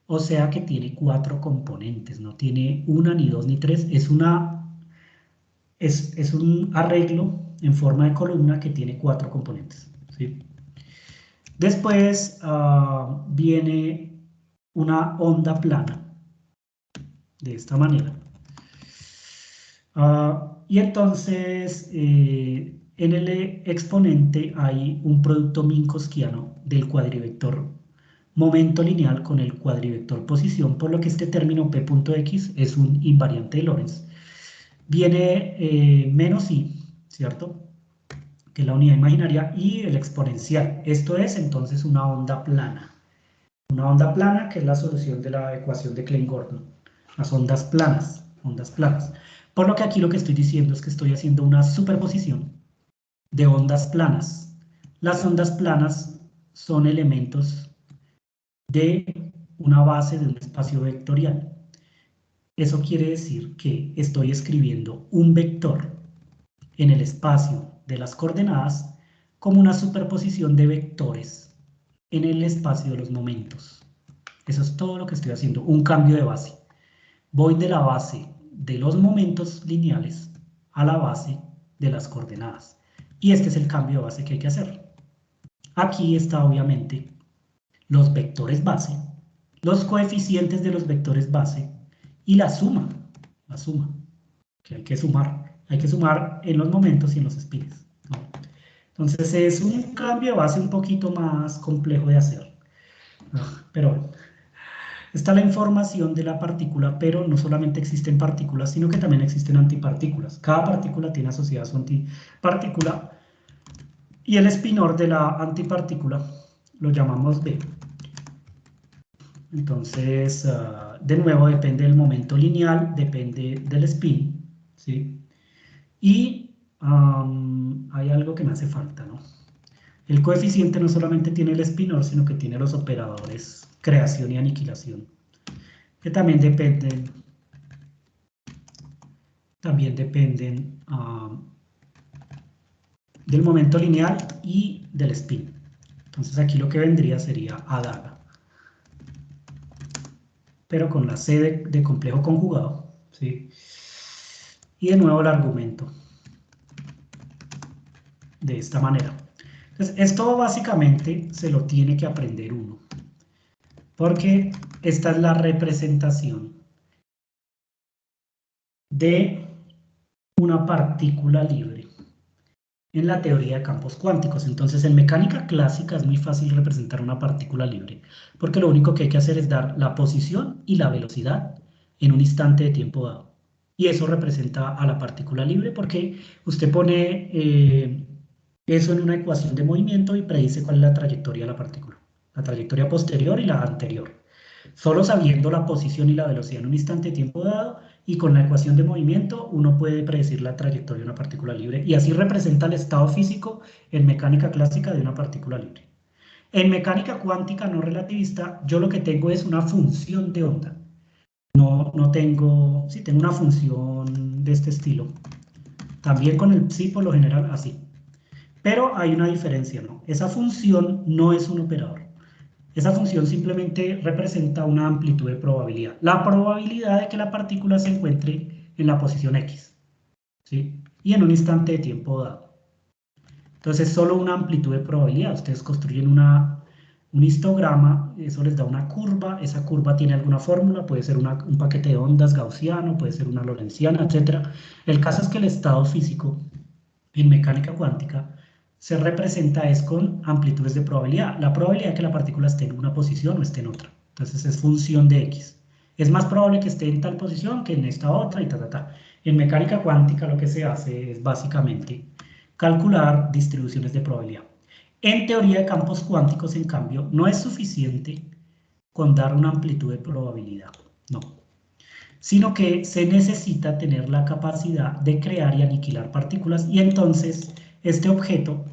O sea que tiene 4 componentes, no tiene una, ni dos, ni tres. Es un arreglo en forma de columna que tiene 4 componentes, ¿sí? Después viene una onda plana, de esta manera. Y entonces, en el exponente hay un producto minkowskiano del cuadrivector momento lineal con el cuadrivector posición, por lo que este término p.x es un invariante de Lorentz. Viene menos i, ¿cierto? Que es la unidad imaginaria, y el exponencial. Esto es entonces una onda plana. Una onda plana que es la solución de la ecuación de Klein-Gordon. Las ondas planas, ondas planas. Por lo que aquí lo que estoy diciendo es que estoy haciendo una superposición de ondas planas. Las ondas planas son elementos de una base de un espacio vectorial. Eso quiere decir que estoy escribiendo un vector en el espacio de las coordenadas como una superposición de vectores en el espacio de los momentos. Eso es todo lo que estoy haciendo, un cambio de base. Voy de la base de los momentos lineales a la base de las coordenadas. Y este es el cambio de base que hay que hacer. Aquí está obviamente los vectores base, los coeficientes de los vectores base y la suma, que hay que sumar en los momentos y en los spins, ¿no? Entonces es un cambio de base un poquito más complejo de hacer, ¿no? Pero bueno, está la información de la partícula, pero no solamente existen partículas, sino que también existen antipartículas. Cada partícula tiene asociada su antipartícula y el spinor de la antipartícula lo llamamos B. Entonces, de nuevo, depende del momento lineal, depende del spin, ¿sí? Y hay algo que me hace falta, ¿no? El coeficiente no solamente tiene el spinor, sino que tiene los operadores creación y aniquilación, que también dependen del momento lineal y del spin. Entonces aquí lo que vendría sería adaga, pero con la C de complejo conjugado, ¿sí? Y de nuevo el argumento de esta manera. Entonces, esto básicamente se lo tiene que aprender uno, porque esta es la representación de una partícula libre en la teoría de campos cuánticos. Entonces, en mecánica clásica es muy fácil representar una partícula libre, porque lo único que hay que hacer es dar la posición y la velocidad en un instante de tiempo dado. Y eso representa a la partícula libre porque usted pone eso en una ecuación de movimiento y predice cuál es la trayectoria de la partícula. La trayectoria posterior y la anterior. Solo sabiendo la posición y la velocidad en un instante de tiempo dado y con la ecuación de movimiento uno puede predecir la trayectoria de una partícula libre y así representa el estado físico en mecánica clásica de una partícula libre. En mecánica cuántica no relativista yo lo que tengo es una función de onda. No tengo, sí, tengo una función de este estilo. También con el psi por lo general así. Pero hay una diferencia, ¿no? Esa función no es un operador. Esa función simplemente representa una amplitud de probabilidad. La probabilidad de que la partícula se encuentre en la posición X, ¿sí? Y en un instante de tiempo dado. Entonces, solo una amplitud de probabilidad. Ustedes construyen un histograma, eso les da una curva, esa curva tiene alguna fórmula, puede ser un paquete de ondas gaussiano, puede ser una lorentziana, etc. El caso es que el estado físico en mecánica cuántica se representa es con amplitudes de probabilidad. La probabilidad de que la partícula esté en una posición o esté en otra. Entonces es función de X. Es más probable que esté en tal posición que en esta otra y ta. En mecánica cuántica lo que se hace es básicamente calcular distribuciones de probabilidad. En teoría de campos cuánticos, en cambio, no es suficiente con dar una amplitud de probabilidad, no, sino que se necesita tener la capacidad de crear y aniquilar partículas, y entonces este objeto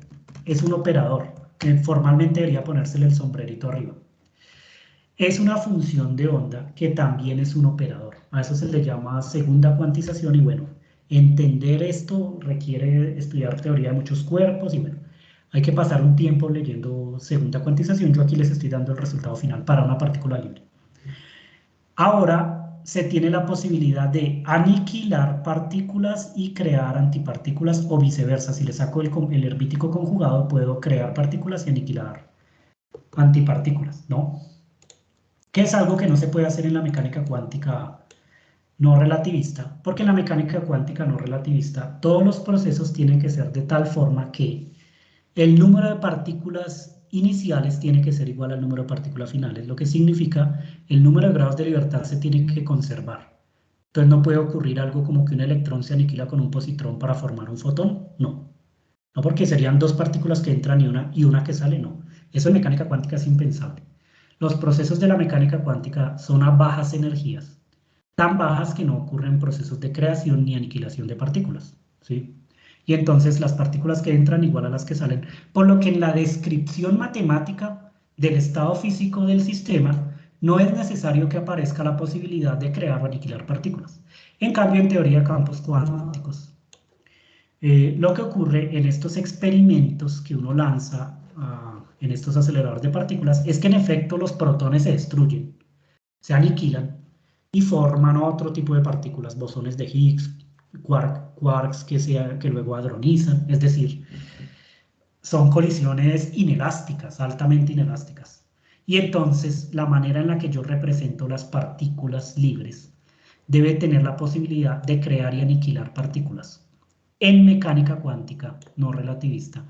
es un operador, que formalmente debería ponérsele el sombrerito arriba. Es una función de onda que también es un operador. A eso se le llama segunda cuantización y bueno, entender esto requiere estudiar teoría de muchos cuerpos y bueno, hay que pasar un tiempo leyendo segunda cuantización. Yo aquí les estoy dando el resultado final para una partícula libre. Ahora se tiene la posibilidad de aniquilar partículas y crear antipartículas o viceversa. Si le saco el herbítico conjugado, puedo crear partículas y aniquilar antipartículas, ¿no? Que es algo que no se puede hacer en la mecánica cuántica no relativista, porque en la mecánica cuántica no relativista todos los procesos tienen que ser de tal forma que el número de partículas iniciales tiene que ser igual al número de partículas finales, lo que significa el número de grados de libertad se tiene que conservar. Entonces no puede ocurrir algo como que un electrón se aniquila con un positrón para formar un fotón, no. No, porque serían dos partículas que entran y una que sale, no. Eso en mecánica cuántica es impensable. Los procesos de la mecánica cuántica son a bajas energías, tan bajas que no ocurren procesos de creación ni aniquilación de partículas, ¿sí? Y entonces las partículas que entran igual a las que salen, por lo que en la descripción matemática del estado físico del sistema no es necesario que aparezca la posibilidad de crear o aniquilar partículas. En cambio, en teoría de campos cuánticos, lo que ocurre en estos experimentos que uno lanza en estos aceleradores de partículas es que en efecto los protones se destruyen, se aniquilan y forman otro tipo de partículas, bosones de Higgs, quarks que luego hadronizan, es decir, son colisiones inelásticas, altamente inelásticas. Y entonces la manera en la que yo represento las partículas libres debe tener la posibilidad de crear y aniquilar partículas. En mecánica cuántica no relativista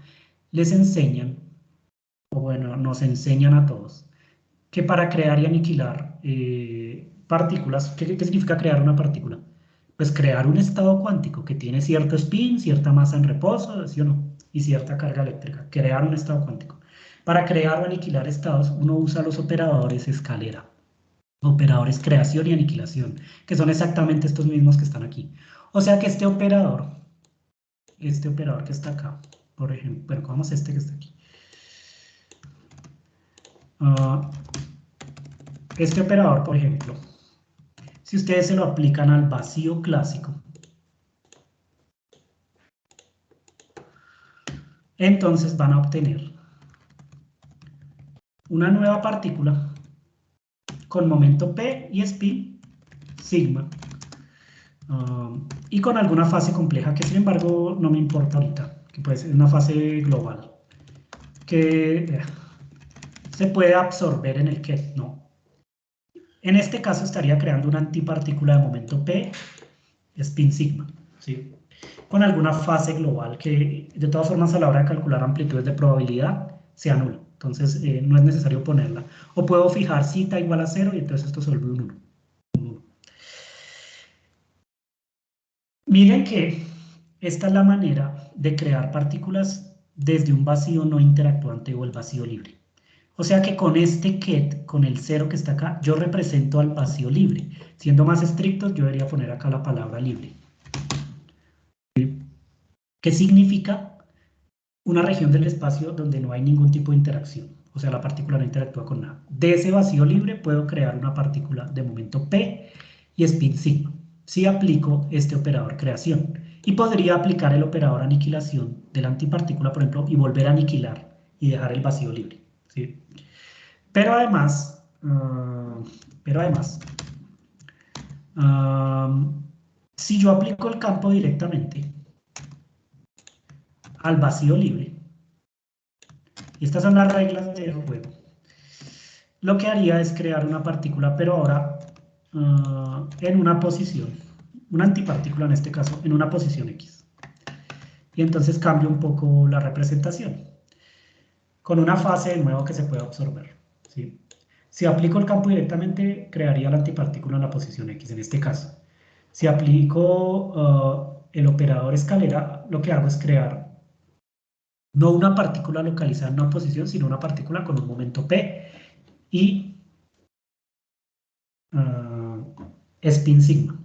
les enseñan, o bueno, nos enseñan a todos, que para crear y aniquilar partículas, ¿qué significa crear una partícula? Pues crear un estado cuántico que tiene cierto spin, cierta masa en reposo, ¿sí o no? Y cierta carga eléctrica, crear un estado cuántico. Para crear o aniquilar estados, uno usa los operadores escalera, operadores creación y aniquilación, que son exactamente estos mismos que están aquí. O sea que este operador que está acá, por ejemplo, bueno, vamos a este que está aquí. Este operador, por ejemplo, si ustedes se lo aplican al vacío clásico, entonces van a obtener una nueva partícula con momento P y spin sigma y con alguna fase compleja que sin embargo no me importa ahorita, que puede ser una fase global que se puede absorber en el QET, no. En este caso estaría creando una antipartícula de momento P spin sigma, ¿sí? Con alguna fase global que de todas formas a la hora de calcular amplitudes de probabilidad se anula. Entonces no es necesario ponerla. O puedo fijar cita igual a 0 y entonces esto se vuelve un 1. Miren que esta es la manera de crear partículas desde un vacío no interactuante o el vacío libre. O sea que con este ket, con el 0 que está acá, yo represento al vacío libre. Siendo más estrictos, yo debería poner acá la palabra libre. ¿Qué significa? Una región del espacio donde no hay ningún tipo de interacción. O sea, la partícula no interactúa con nada. De ese vacío libre puedo crear una partícula de momento P y spin sigma. Si aplico este operador creación. Y podría aplicar el operador aniquilación de la antipartícula, por ejemplo, y volver a aniquilar y dejar el vacío libre, ¿sí? Pero además, si yo aplico el campo directamente al vacío libre, y estas son las reglas del juego, lo que haría es crear una partícula, pero ahora en una posición, una antipartícula en este caso, en una posición X. y entonces cambio un poco la representación, con una fase de nuevo que se puede absorber, ¿sí? Si aplico el campo directamente, crearía la antipartícula en la posición X, en este caso. Si aplico el operador escalera, lo que hago es crear no una partícula localizada en una posición, sino una partícula con un momento P y spin sigma.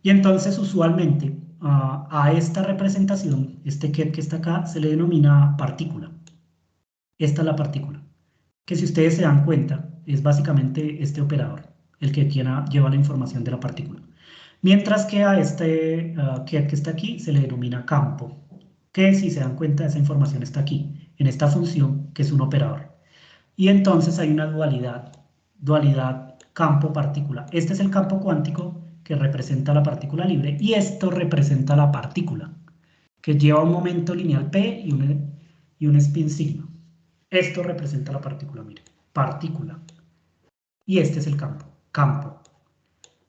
Y entonces usualmente a esta representación, este ket que está acá, se le denomina partícula. Esta es la partícula, que si ustedes se dan cuenta, es básicamente este operador, el que lleva la información de la partícula. Mientras que a este ket que está aquí se le denomina campo, que si se dan cuenta, esa información está aquí, en esta función, que es un operador. Y entonces hay una dualidad campo-partícula. Este es el campo cuántico que representa la partícula libre y esto representa la partícula, que lleva un momento lineal P y un spin sigma. Esto representa la partícula, mire, partícula. Y este es el campo,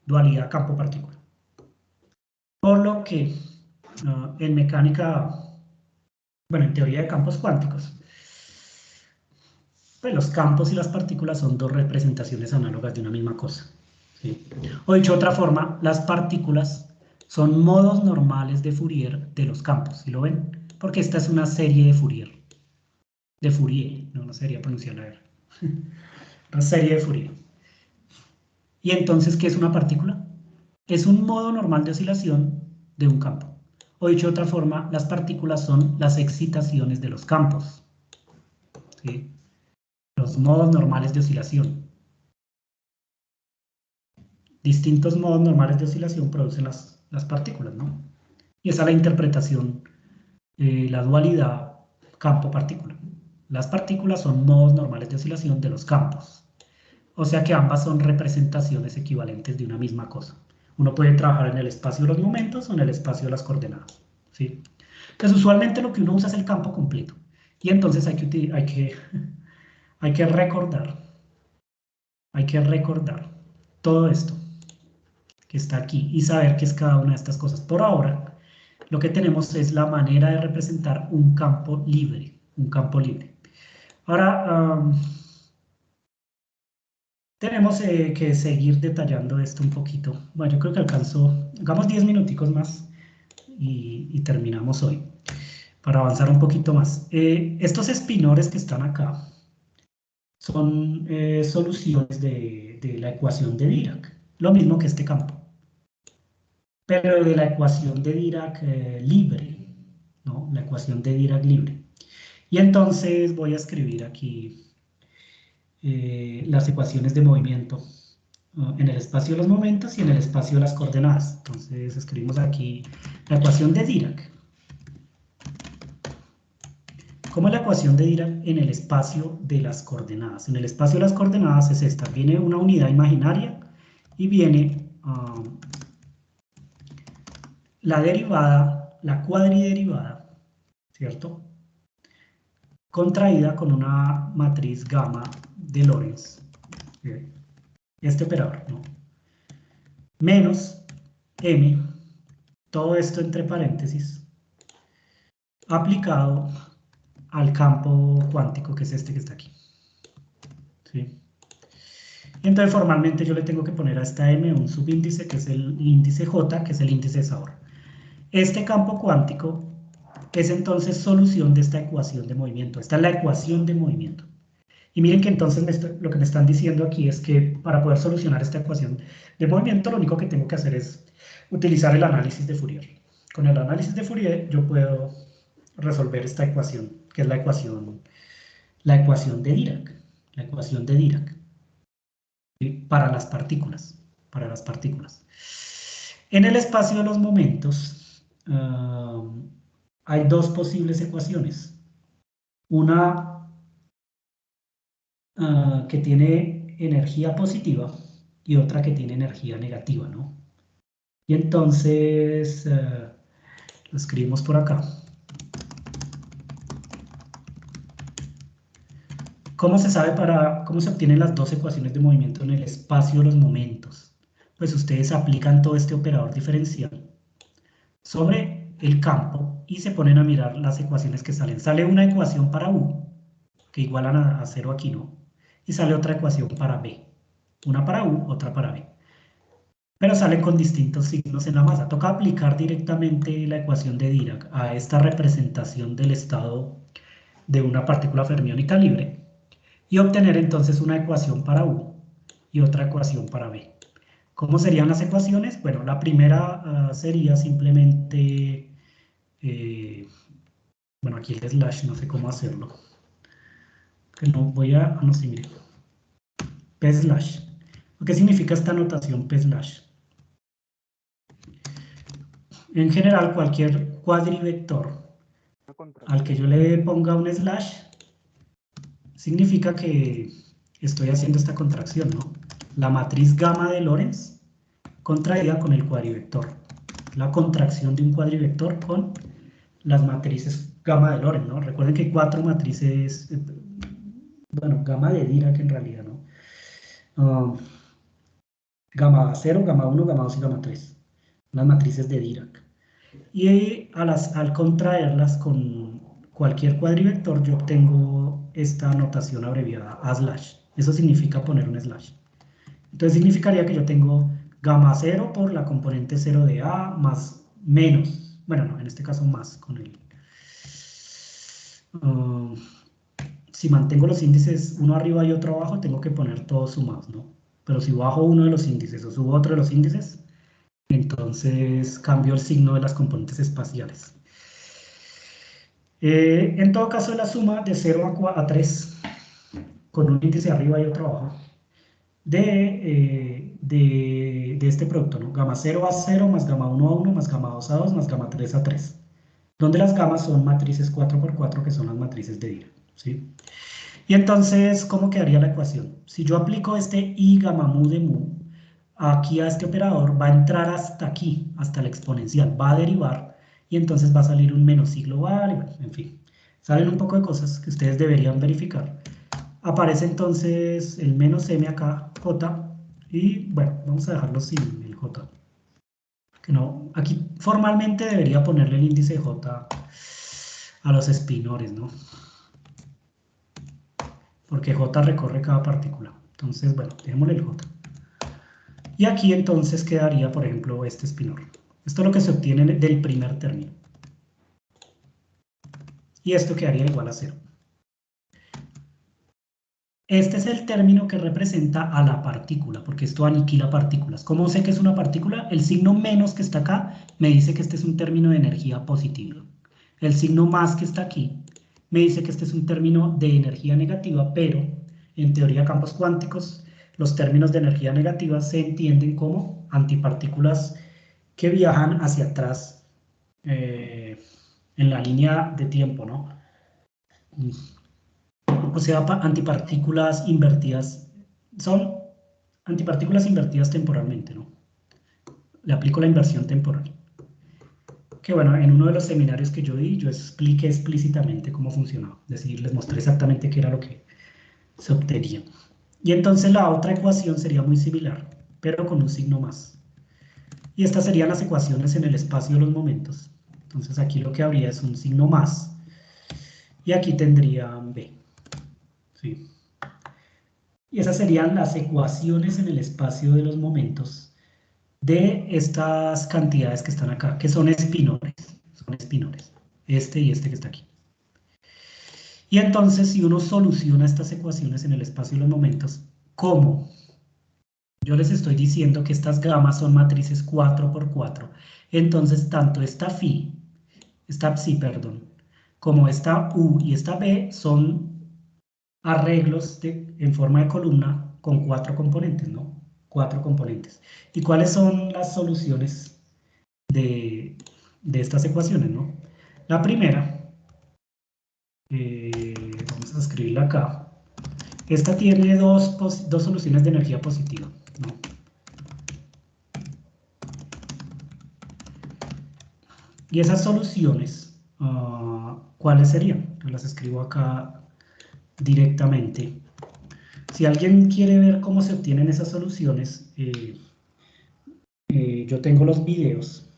dualidad campo-partícula. Por lo que en mecánica, bueno, en teoría de campos cuánticos, pues los campos y las partículas son dos representaciones análogas de una misma cosa, ¿sí? O dicho de otra forma, las partículas son modos normales de Fourier de los campos, ¿sí lo ven? Porque esta es una serie de Fourier, no sería pronunciar la R, una serie de Fourier. ¿Y entonces qué es una partícula? Es un modo normal de oscilación de un campo. O dicho de otra forma, las partículas son las excitaciones de los campos, ¿sí? Los modos normales de oscilación. Distintos modos normales de oscilación producen las partículas, ¿no? Y esa es la interpretación, la dualidad campo-partícula. Las partículas son modos normales de oscilación de los campos. O sea que ambas son representaciones equivalentes de una misma cosa. Uno puede trabajar en el espacio de los momentos o en el espacio de las coordenadas, ¿sí? Entonces, usualmente lo que uno usa es el campo completo. Y entonces hay que recordar todo esto que está aquí y saber qué es cada una de estas cosas. Por ahora, lo que tenemos es la manera de representar un campo libre, Ahora, tenemos que seguir detallando esto un poquito. Bueno, yo creo que hagamos 10 minuticos más y terminamos hoy, para avanzar un poquito más. Estos espinores que están acá son soluciones de la ecuación de Dirac, lo mismo que este campo, pero de la ecuación de Dirac libre, ¿no? La ecuación de Dirac libre. Y entonces voy a escribir aquí las ecuaciones de movimiento en el espacio de los momentos y en el espacio de las coordenadas. Entonces escribimos aquí la ecuación de Dirac. ¿Cómo es la ecuación de Dirac en el espacio de las coordenadas? En el espacio de las coordenadas es esta. Viene una unidad imaginaria y viene la derivada, la cuadriderivada, ¿cierto? Contraída con una matriz gamma de Lorentz. Este operador, ¿no? Menos m, todo esto entre paréntesis, aplicado al campo cuántico, que es este que está aquí, ¿sí? Entonces formalmente yo le tengo que poner a esta m un subíndice, que es el índice j, que es el índice de Sabor. Este campo cuántico es entonces solución de esta ecuación de movimiento. Esta es la ecuación de movimiento. Y miren que entonces lo que me están diciendo aquí es que para poder solucionar esta ecuación de movimiento, lo único que tengo que hacer es utilizar el análisis de Fourier. Con el análisis de Fourier yo puedo resolver esta ecuación, que es la ecuación de Dirac. La ecuación de Dirac. Para las partículas. En el espacio de los momentos hay dos posibles ecuaciones. Una que tiene energía positiva y otra que tiene energía negativa, ¿no? Y entonces lo escribimos por acá. ¿Cómo se obtienen las dos ecuaciones de movimiento en el espacio de los momentos? Pues ustedes aplican todo este operador diferencial sobre el campo y se ponen a mirar las ecuaciones que salen. Sale una ecuación para U, que igualan a 0 aquí, ¿no? Y sale otra ecuación para B. Una para U, otra para B. Pero salen con distintos signos en la masa. Toca aplicar directamente la ecuación de Dirac a esta representación del estado de una partícula fermiónica libre y obtener entonces una ecuación para U y otra ecuación para B. ¿Cómo serían las ecuaciones? Bueno, la primera sería simplemente, bueno, aquí el slash, no sé cómo hacerlo. Que no voy a, no sé, mire, P slash. ¿Qué significa esta notación P slash? En general, cualquier cuadrivector al que yo le ponga un slash significa que estoy haciendo esta contracción, ¿no? La matriz gamma de Lorentz contraída con el cuadrivector. La contracción de un cuadrivector con las matrices gamma de Lorentz, ¿no? Recuerden que hay 4 matrices, bueno, gamma de Dirac en realidad, ¿no? Gamma 0, gamma 1, gamma 2 y gamma 3. Las matrices de Dirac. Y al contraerlas con cualquier cuadrivector, yo obtengo esta notación abreviada A slash. Eso significa poner un slash. Entonces significaría que yo tengo gamma 0 por la componente 0 de A más menos. Bueno, no, en este caso más con el... si mantengo los índices uno arriba y otro abajo, tengo que poner todos sumados, ¿no? Pero si bajo uno de los índices o subo otro de los índices, entonces cambio el signo de las componentes espaciales. En todo caso, la suma de 0 a 3, con un índice arriba y otro abajo, de este producto, ¿no? Gamma 0 a 0 más gamma 1 a 1 más gamma 2 a 2 más gamma 3 a 3, donde las gamas son matrices 4 por 4, que son las matrices de Dirac, ¿sí? Y entonces, ¿cómo quedaría la ecuación? Si yo aplico este I gamma mu de mu, aquí a este operador va a entrar hasta aquí, hasta la exponencial, va a derivar y entonces va a salir un menos I global, y bueno, en fin. Salen un poco de cosas que ustedes deberían verificar. Aparece entonces el menos M acá, J, y bueno, vamos a dejarlo sin el J. Que no, aquí formalmente debería ponerle el índice J a los espinores, ¿no? Porque J recorre cada partícula. Entonces, bueno, dejémosle el J. Y aquí entonces quedaría, por ejemplo, este espinor. Esto es lo que se obtiene del primer término. Y esto quedaría igual a 0. Este es el término que representa a la partícula, porque esto aniquila partículas. ¿Cómo sé que es una partícula? El signo menos que está acá me dice que este es un término de energía positiva. El signo más que está aquí me dice que este es un término de energía negativa, pero en teoría de campos cuánticos, los términos de energía negativa se entienden como antipartículas que viajan hacia atrás en la línea de tiempo, ¿no? O sea, antipartículas invertidas, son antipartículas invertidas temporalmente, ¿no? Le aplico la inversión temporal. Que bueno, en uno de los seminarios que yo di, yo expliqué explícitamente cómo funcionaba. Es decir, les mostré exactamente qué era lo que se obtenía. Y entonces la otra ecuación sería muy similar, pero con un signo más. Y estas serían las ecuaciones en el espacio de los momentos. Entonces aquí lo que habría es un signo más. Y aquí tendría B. ¿Sí? Y esas serían las ecuaciones en el espacio de los momentos de estas cantidades que están acá, que son espinores. Son espinores. Este y este que está aquí. Y entonces, si uno soluciona estas ecuaciones en el espacio de los momentos, ¿cómo? Yo les estoy diciendo que estas gamas son matrices 4 por 4. Entonces, tanto esta psi, como esta U y esta B son arreglos en forma de columna con 4 componentes, ¿no? 4 componentes. ¿Y cuáles son las soluciones de estas ecuaciones, no? La primera, vamos a escribirla acá. Esta tiene dos soluciones de energía positiva, ¿no? Y esas soluciones, ¿cuáles serían? Las escribo acá directamente. Si alguien quiere ver cómo se obtienen esas soluciones, yo tengo los videos.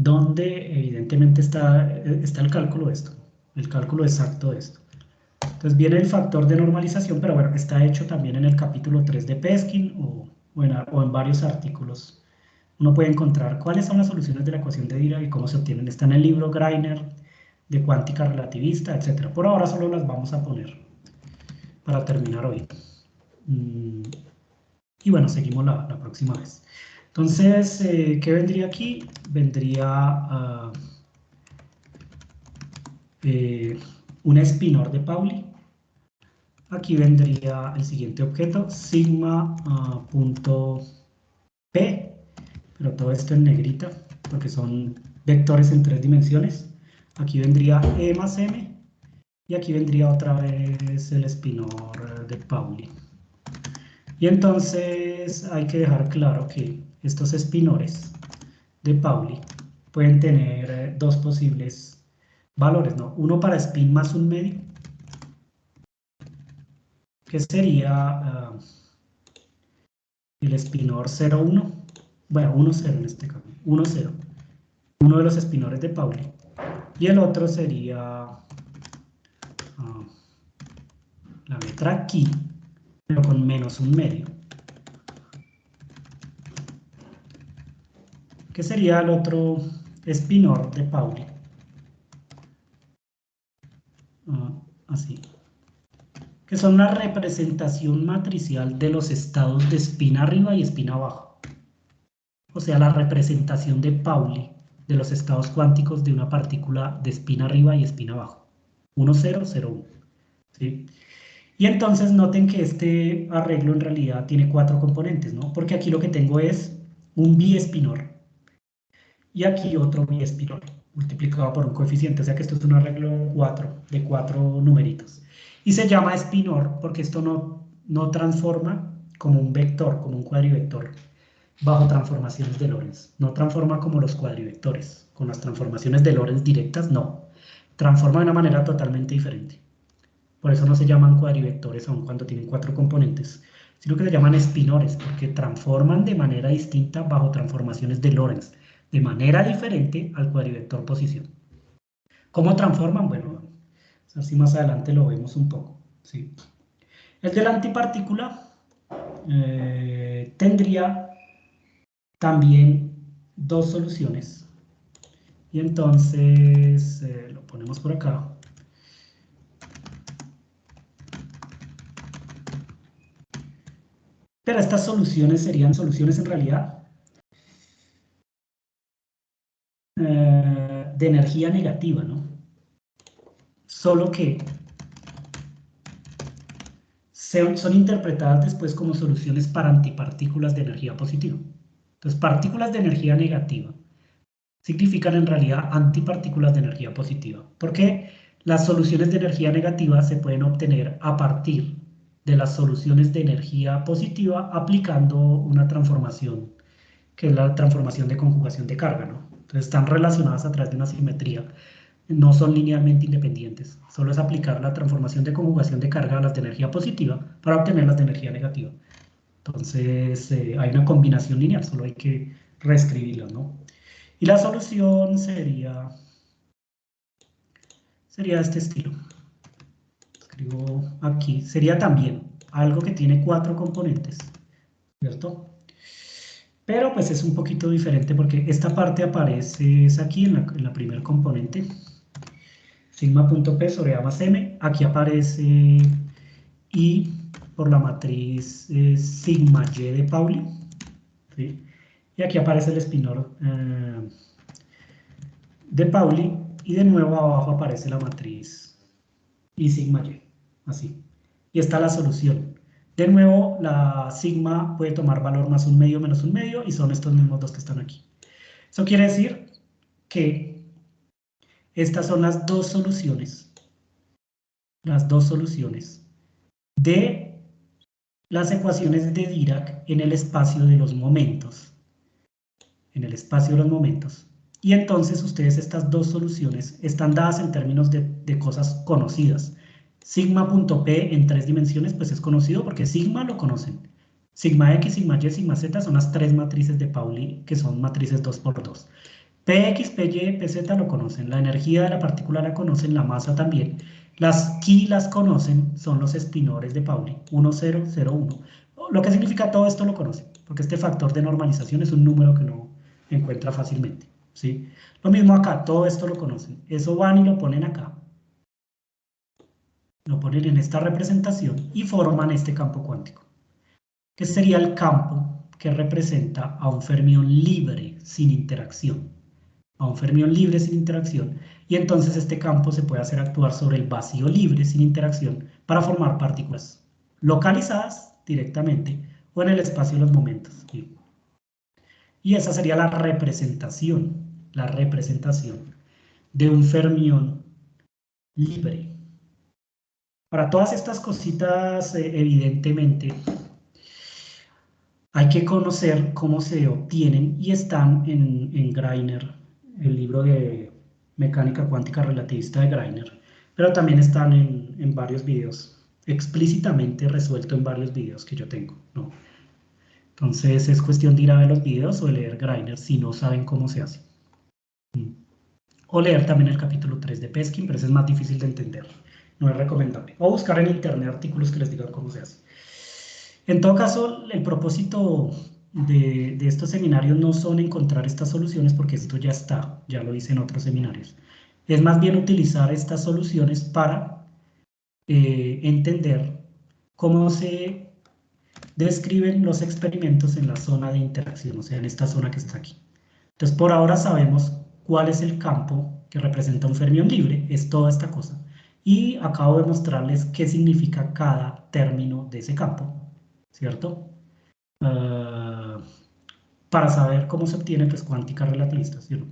donde evidentemente está el cálculo de esto, el cálculo exacto de esto. Entonces viene el factor de normalización, pero bueno, está hecho también en el capítulo 3 de Peskin o en varios artículos. Uno puede encontrar cuáles son las soluciones de la ecuación de Dirac y cómo se obtienen. Está en el libro Greiner de cuántica relativista, etc. Por ahora solo las vamos a poner para terminar hoy. Y bueno, seguimos la próxima vez. Entonces, ¿qué vendría aquí? Vendría un espinor de Pauli. Aquí vendría el siguiente objeto, sigma punto P, pero todo esto en negrita, porque son vectores en 3 dimensiones. Aquí vendría E más M, y aquí vendría otra vez el espinor de Pauli. Y entonces hay que dejar claro que estos espinores de Pauli pueden tener dos posibles valores, ¿no? Uno para spin más un medio, que sería el espinor 0,1, bueno, 1,0 en este caso, 1,0, uno de los espinores de Pauli, y el otro sería la letra Ki, pero con menos un medio, que sería el otro espinor de Pauli, así, que son una representación matricial de los estados de spin arriba y spin abajo. O sea, la representación de Pauli de los estados cuánticos de una partícula de spin arriba y spin abajo. 1, 0, 0, 1. ¿Sí? Y entonces noten que este arreglo en realidad tiene 4 componentes, ¿no? Porque aquí lo que tengo es un biespinor y aquí otro biespinor multiplicado por un coeficiente, o sea que esto es un arreglo de 4 numeritos. Y se llama espinor porque esto no transforma como un vector, como un cuadrivector, bajo transformaciones de Lorentz. No transforma como los cuadrivectores, con las transformaciones de Lorentz directas, no. Transforma de una manera totalmente diferente. Por eso no se llaman cuadrivectores aun cuando tienen 4 componentes, sino que se llaman espinores, porque transforman de manera distinta bajo transformaciones de Lorentz, de manera diferente al cuadrivector posición. ¿Cómo transforman? Bueno, así más adelante lo vemos un poco. ¿Sí? El de la antipartícula tendría también 2 soluciones. Y entonces lo ponemos por acá. Pero estas soluciones serían soluciones en realidad de energía negativa, ¿no? Solo que son interpretadas después como soluciones para antipartículas de energía positiva. Entonces, partículas de energía negativa significan en realidad antipartículas de energía positiva, porque las soluciones de energía negativa se pueden obtener a partir de las soluciones de energía positiva aplicando una transformación, que es la transformación de conjugación de carga, ¿no? Entonces están relacionadas a través de una simetría, no son linealmente independientes, solo es aplicar la transformación de conjugación de carga a las de energía positiva para obtener las de energía negativa. Entonces hay una combinación lineal, solo hay que reescribirlas, ¿no? Y la solución sería de este estilo. Escribo aquí, sería también algo que tiene 4 componentes, ¿cierto? Pero pues es un poquito diferente porque esta parte aparece es aquí en la primer componente, sigma.p sobre A más M, aquí aparece I por la matriz sigma Y de Pauli, ¿sí? Y aquí aparece el espinor de Pauli, y de nuevo abajo aparece la matriz I sigma Y, así. Y está la solución. De nuevo, la sigma puede tomar valor más un medio menos un medio, y son estos mismos dos que están aquí. Eso quiere decir que estas son las dos soluciones de las ecuaciones de Dirac en el espacio de los momentos. Y entonces ustedes estas dos soluciones están dadas en términos de cosas conocidas. Sigma.p en 3 dimensiones pues es conocido porque sigma lo conocen. Sigma x, sigma y, sigma z son las 3 matrices de Pauli, que son matrices 2×2. Px, Py, Pz lo conocen, la energía de la partícula la conocen, la masa también. Las Chi las conocen, son los espinores de Pauli, 1, 0, 0, 1. Lo que significa todo esto lo conocen, porque este factor de normalización es un número que no encuentra fácilmente, ¿sí? Lo mismo acá, todo esto lo conocen. Eso van y lo ponen acá. Lo ponen en esta representación y forman este campo cuántico, que sería el campo que representa a un fermión libre sin interacción. A un fermión libre sin interacción, y entonces este campo se puede hacer actuar sobre el vacío libre sin interacción para formar partículas localizadas directamente o en el espacio de los momentos. ¿Sí? Y esa sería la representación de un fermión libre. Para todas estas cositas, evidentemente, hay que conocer cómo se obtienen y están en Greiner, el libro de mecánica cuántica relativista de Greiner, pero también están en varios videos, explícitamente resuelto en varios videos que yo tengo, ¿no? Entonces es cuestión de ir a ver los videos o de leer Greiner si no saben cómo se hace. O leer también el capítulo 3 de Peskin, pero ese es más difícil de entender, no es recomendable. O buscar en internet artículos que les digan cómo se hace. En todo caso, el propósito de estos seminarios no son encontrar estas soluciones, porque esto ya está, ya lo hice en otros seminarios. Es más bien utilizar estas soluciones para entender cómo se describen los experimentos en la zona de interacción, o sea, en esta zona que está aquí. Entonces, por ahora sabemos cuál es el campo que representa un fermión libre, es toda esta cosa. Y acabo de mostrarles qué significa cada término de ese campo, ¿cierto? Para saber cómo se obtiene pues cuántica relativista, ¿sí?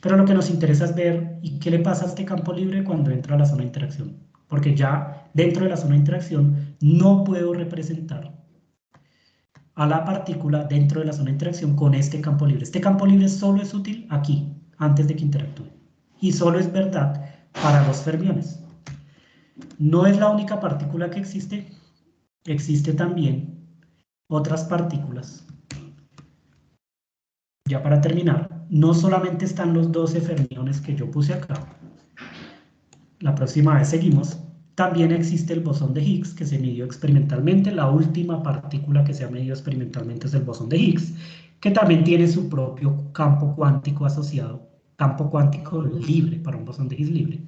Pero lo que nos interesa es ver y qué le pasa a este campo libre cuando entra a la zona de interacción, porque ya dentro de la zona de interacción no puedo representar a la partícula dentro de la zona de interacción con este campo libre. Este campo libre solo es útil aquí, antes de que interactúe, y solo es verdad para los fermiones. No es la única partícula que existe, existe también otras partículas. Ya para terminar, no solamente están los 12 fermiones que yo puse acá, la próxima vez seguimos, también existe el bosón de Higgs que se midió experimentalmente, la última partícula que se ha medido experimentalmente es el bosón de Higgs, que también tiene su propio campo cuántico asociado, campo cuántico libre para un bosón de Higgs libre.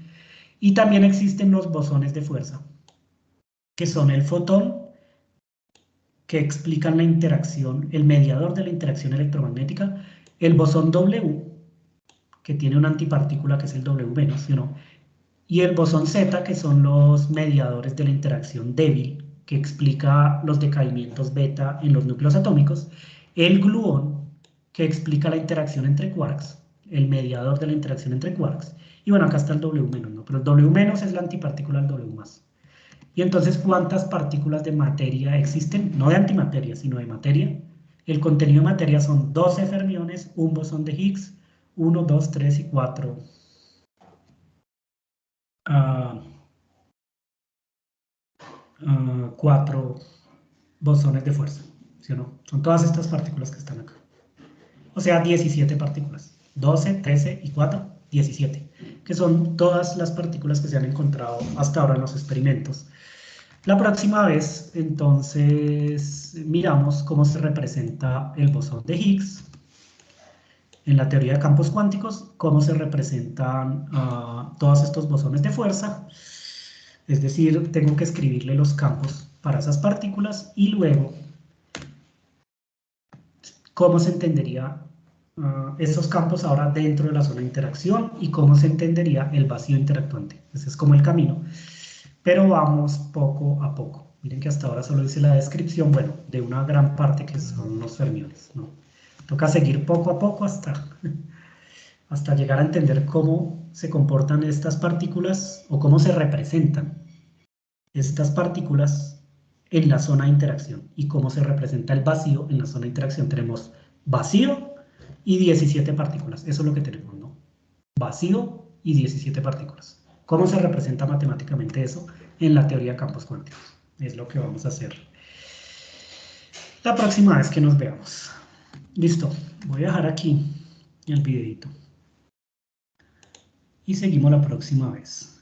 Y también existen los bosones de fuerza, que son el fotón, que explican la interacción, el mediador de la interacción electromagnética, el bosón W, que tiene una antipartícula que es el W-, ¿sí o no? Y el bosón Z, que son los mediadores de la interacción débil, que explica los decaimientos beta en los núcleos atómicos, el gluón, que explica la interacción entre quarks, el mediador de la interacción entre quarks, y bueno, acá está el W-, ¿no? Pero el W- es la antipartícula del W+. Y entonces, ¿cuántas partículas de materia existen? No de antimateria, sino de materia. El contenido de materia son 12 fermiones, un bosón de Higgs, 1, 2, 3 y 4. 4 bosones de fuerza, ¿sí o no? Son todas estas partículas que están acá. O sea, 17 partículas. 12, 13 y 4, 17. Que son todas las partículas que se han encontrado hasta ahora en los experimentos. La próxima vez, entonces, miramos cómo se representa el bosón de Higgs en la teoría de campos cuánticos, cómo se representan todos estos bosones de fuerza. Es decir, tengo que escribirle los campos para esas partículas y luego cómo se entendería esos campos ahora dentro de la zona de interacción y cómo se entendería el vacío interactuante. Ese es como el camino. Pero vamos poco a poco. Miren que hasta ahora solo hice la descripción, bueno, de una gran parte que son los fermiones, ¿no? Toca seguir poco a poco hasta llegar a entender cómo se comportan estas partículas o cómo se representan estas partículas en la zona de interacción y cómo se representa el vacío en la zona de interacción. Tenemos vacío y 17 partículas, eso es lo que tenemos, ¿no? Vacío y 17 partículas. ¿Cómo se representa matemáticamente eso en la teoría de campos cuánticos? Es lo que vamos a hacer la próxima vez que nos veamos. Listo, voy a dejar aquí el videito. y seguimos la próxima vez.